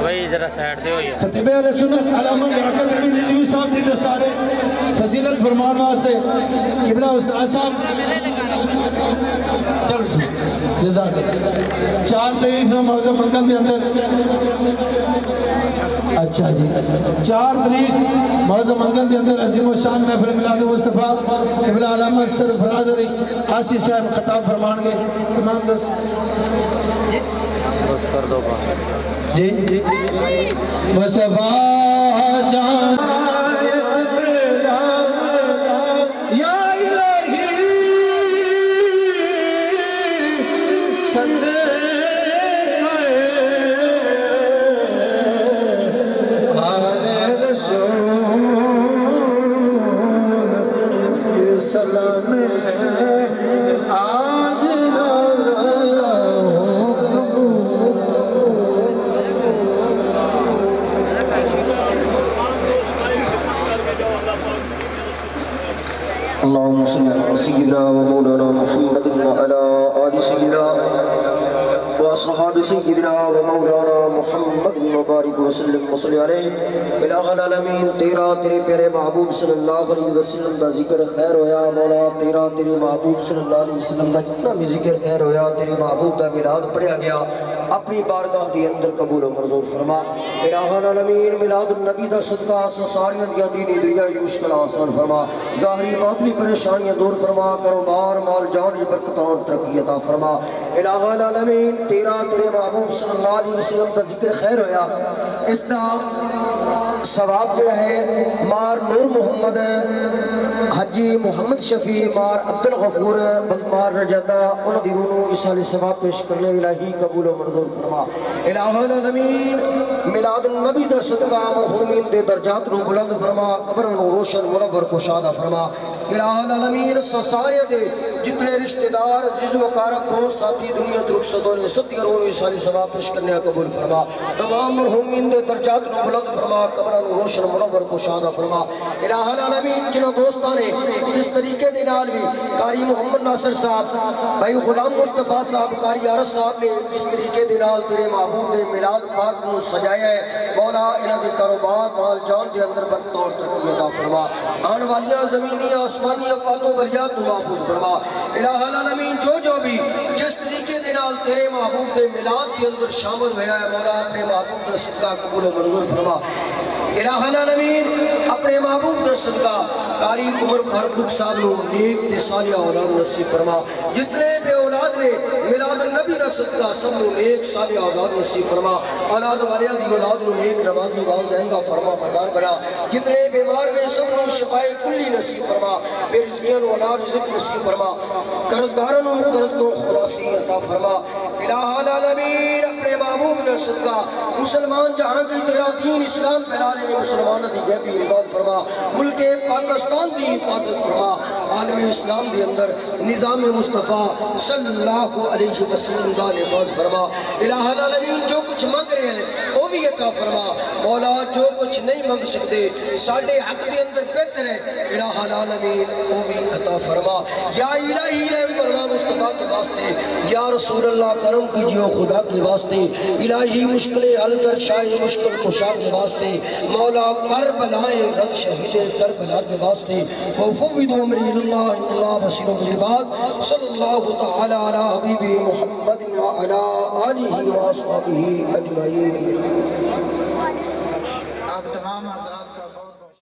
بھائی ذرا سائڈ دے ہوئی ہے خطیب علیہ سنت علامہ لیاقت علی نظوی صاحب کی دستار فضیلت فرمان واسطے قبلہ استاد صاحب چلو جزاک اللہ 4 تاریخ نو موضوع منگل دے اندر اچھا جی 4 تاریخ موضوع منگل دے اندر عظیم الشان محفل میلاد مصطفیٰ قبلہ علامہ سرفراز علی آسی صاحب خطاب فرمان گے تمام دوست بس کر دو بات جی مصطفیٰ جان یا الہی صدقے آل رسول یہ سلام ہے آج اللهم صل على سيدنا ومولانا محمد وعلى آل سيدنا وأصحاب سيدنا ومولانا محمد وبارك وسلم وصل عليه الہ العالمین تیرا تیرے پیارے محبوب صلی اللہ علیہ وسلم دا ذکر خیر ہویا مولا تیرا تیرے محبوب صلی اللہ علیہ وسلم دا جتنا بھی ذکر خیر ہویا تیرے محبوب دا میلاد پڑھیا گیا اپنی بارگاہ دی اندر قبول و منظور فرما الہ العالمین میلاد النبی دا صدقہ ساریاں دیا دینی دنیا مشکل آسان فرما ظاہری باطنی پریشانیاں دور فرما کاروبار مال جان برکت اور ترقی عطا فرما الہ العالمین تیرا تیرے محبوب صلی اللہ علیہ وسلم کا ذکر خیر ہویا اس دا ثواب جو ہے مار نور محمد حجی محمد شفیع مار عبدالغفور مار رجدہ انہوں دی رونو اس حال ثواب پیش کرنے الہی قبول و منظور فرما الہ العالمین میلاد النبی دا صدقہ مرحومین دے درجات رو بلند فرما قبر و روشن منور کشادہ فرما الہ العالمین سارے دے جتنے رشتہ دار عزیز و کارب دوست ساتھی دنیا درک صدونے سب دیگر رونو اس حال ثواب پیش کرنے قبول فرما تمام مرحومین دے درجات رو بلند فرما قبر و روشن منور کشادہ فرما الہ العالمین جنہوں دوستان نے جس طریقے دے نال بھی قاری محمد ناصر صاحب بھائی غلام مصطفیٰ صاحب قاری عارف صاحب نے جس طریقے دے نال تیرے محبوب دے میلاد پاک کو سجایا ہے مولا انہاں دے کاروبار مال جان دے اندر برکت اور ترقی عطا فرما آن والیاں زمینی آسمانی افات و بلیات کو محفوظ فرما الہ العالمین جو بھی جس طریقے دے نال تیرے محبوب دے میلاد کے اندر شامل ہویا ہے مولا اپنے محبوب دے صدقہ قبول و منظور فرما الہ العالمین اپنے محبوب در صدقہ قاری عمر فاروق صاحب نو نیک تے صالح اولاد نصیب فرما جتنے بے اولاد نے میلاد النبی در صدقہ سب نو نیک صالح اولاد نصیب فرما اولاد والیاں دی اولاد نو نیک نمازی والدین دا فرما بردار بنا جتنے بیمار نے سب نو شفائے کلی نصیب فرما بے رزقیاں نو اولاد رزق نصیب فرما قرضداراں نو قرض نو خلاصی عطا فرما الہ العالمین اپنے محبوب در صدقہ مسلمان جہاں کی تیرا دین اسلام پھیلانے میں مسلمان دی غیبی امداد فرما ملک پاکستان دی حفاظت فرما عالم اسلام دی اندر نظام مصطفیٰ صلی اللہ علیہ وسلم دا حفاظت فرما الہ العالمین جو کچھ مانگ رہے ہیں وہ بھی عطا فرما مولا جو کچھ نہیں مانگ سکتے ساڑھے حق دے اندر بہتر ہے الہ العالمین وہ بھی عطا فرما یا الہی رحم فرما مصطفیٰ کے واسطے یا رسول اللہ کرم کیجئے خدا کے واسطے الہی مشکل حل کر شاہ مشکل کشا کے واسطے مولا کربلائے رب شہید کربلا کے واسطے وفوض امری اللہ ان اللہ بصیر بالعباد صلی اللہ تعالی علی حبیب محمد وعلی آلہ واصحابہ اجمعین. آپ تمام حضرات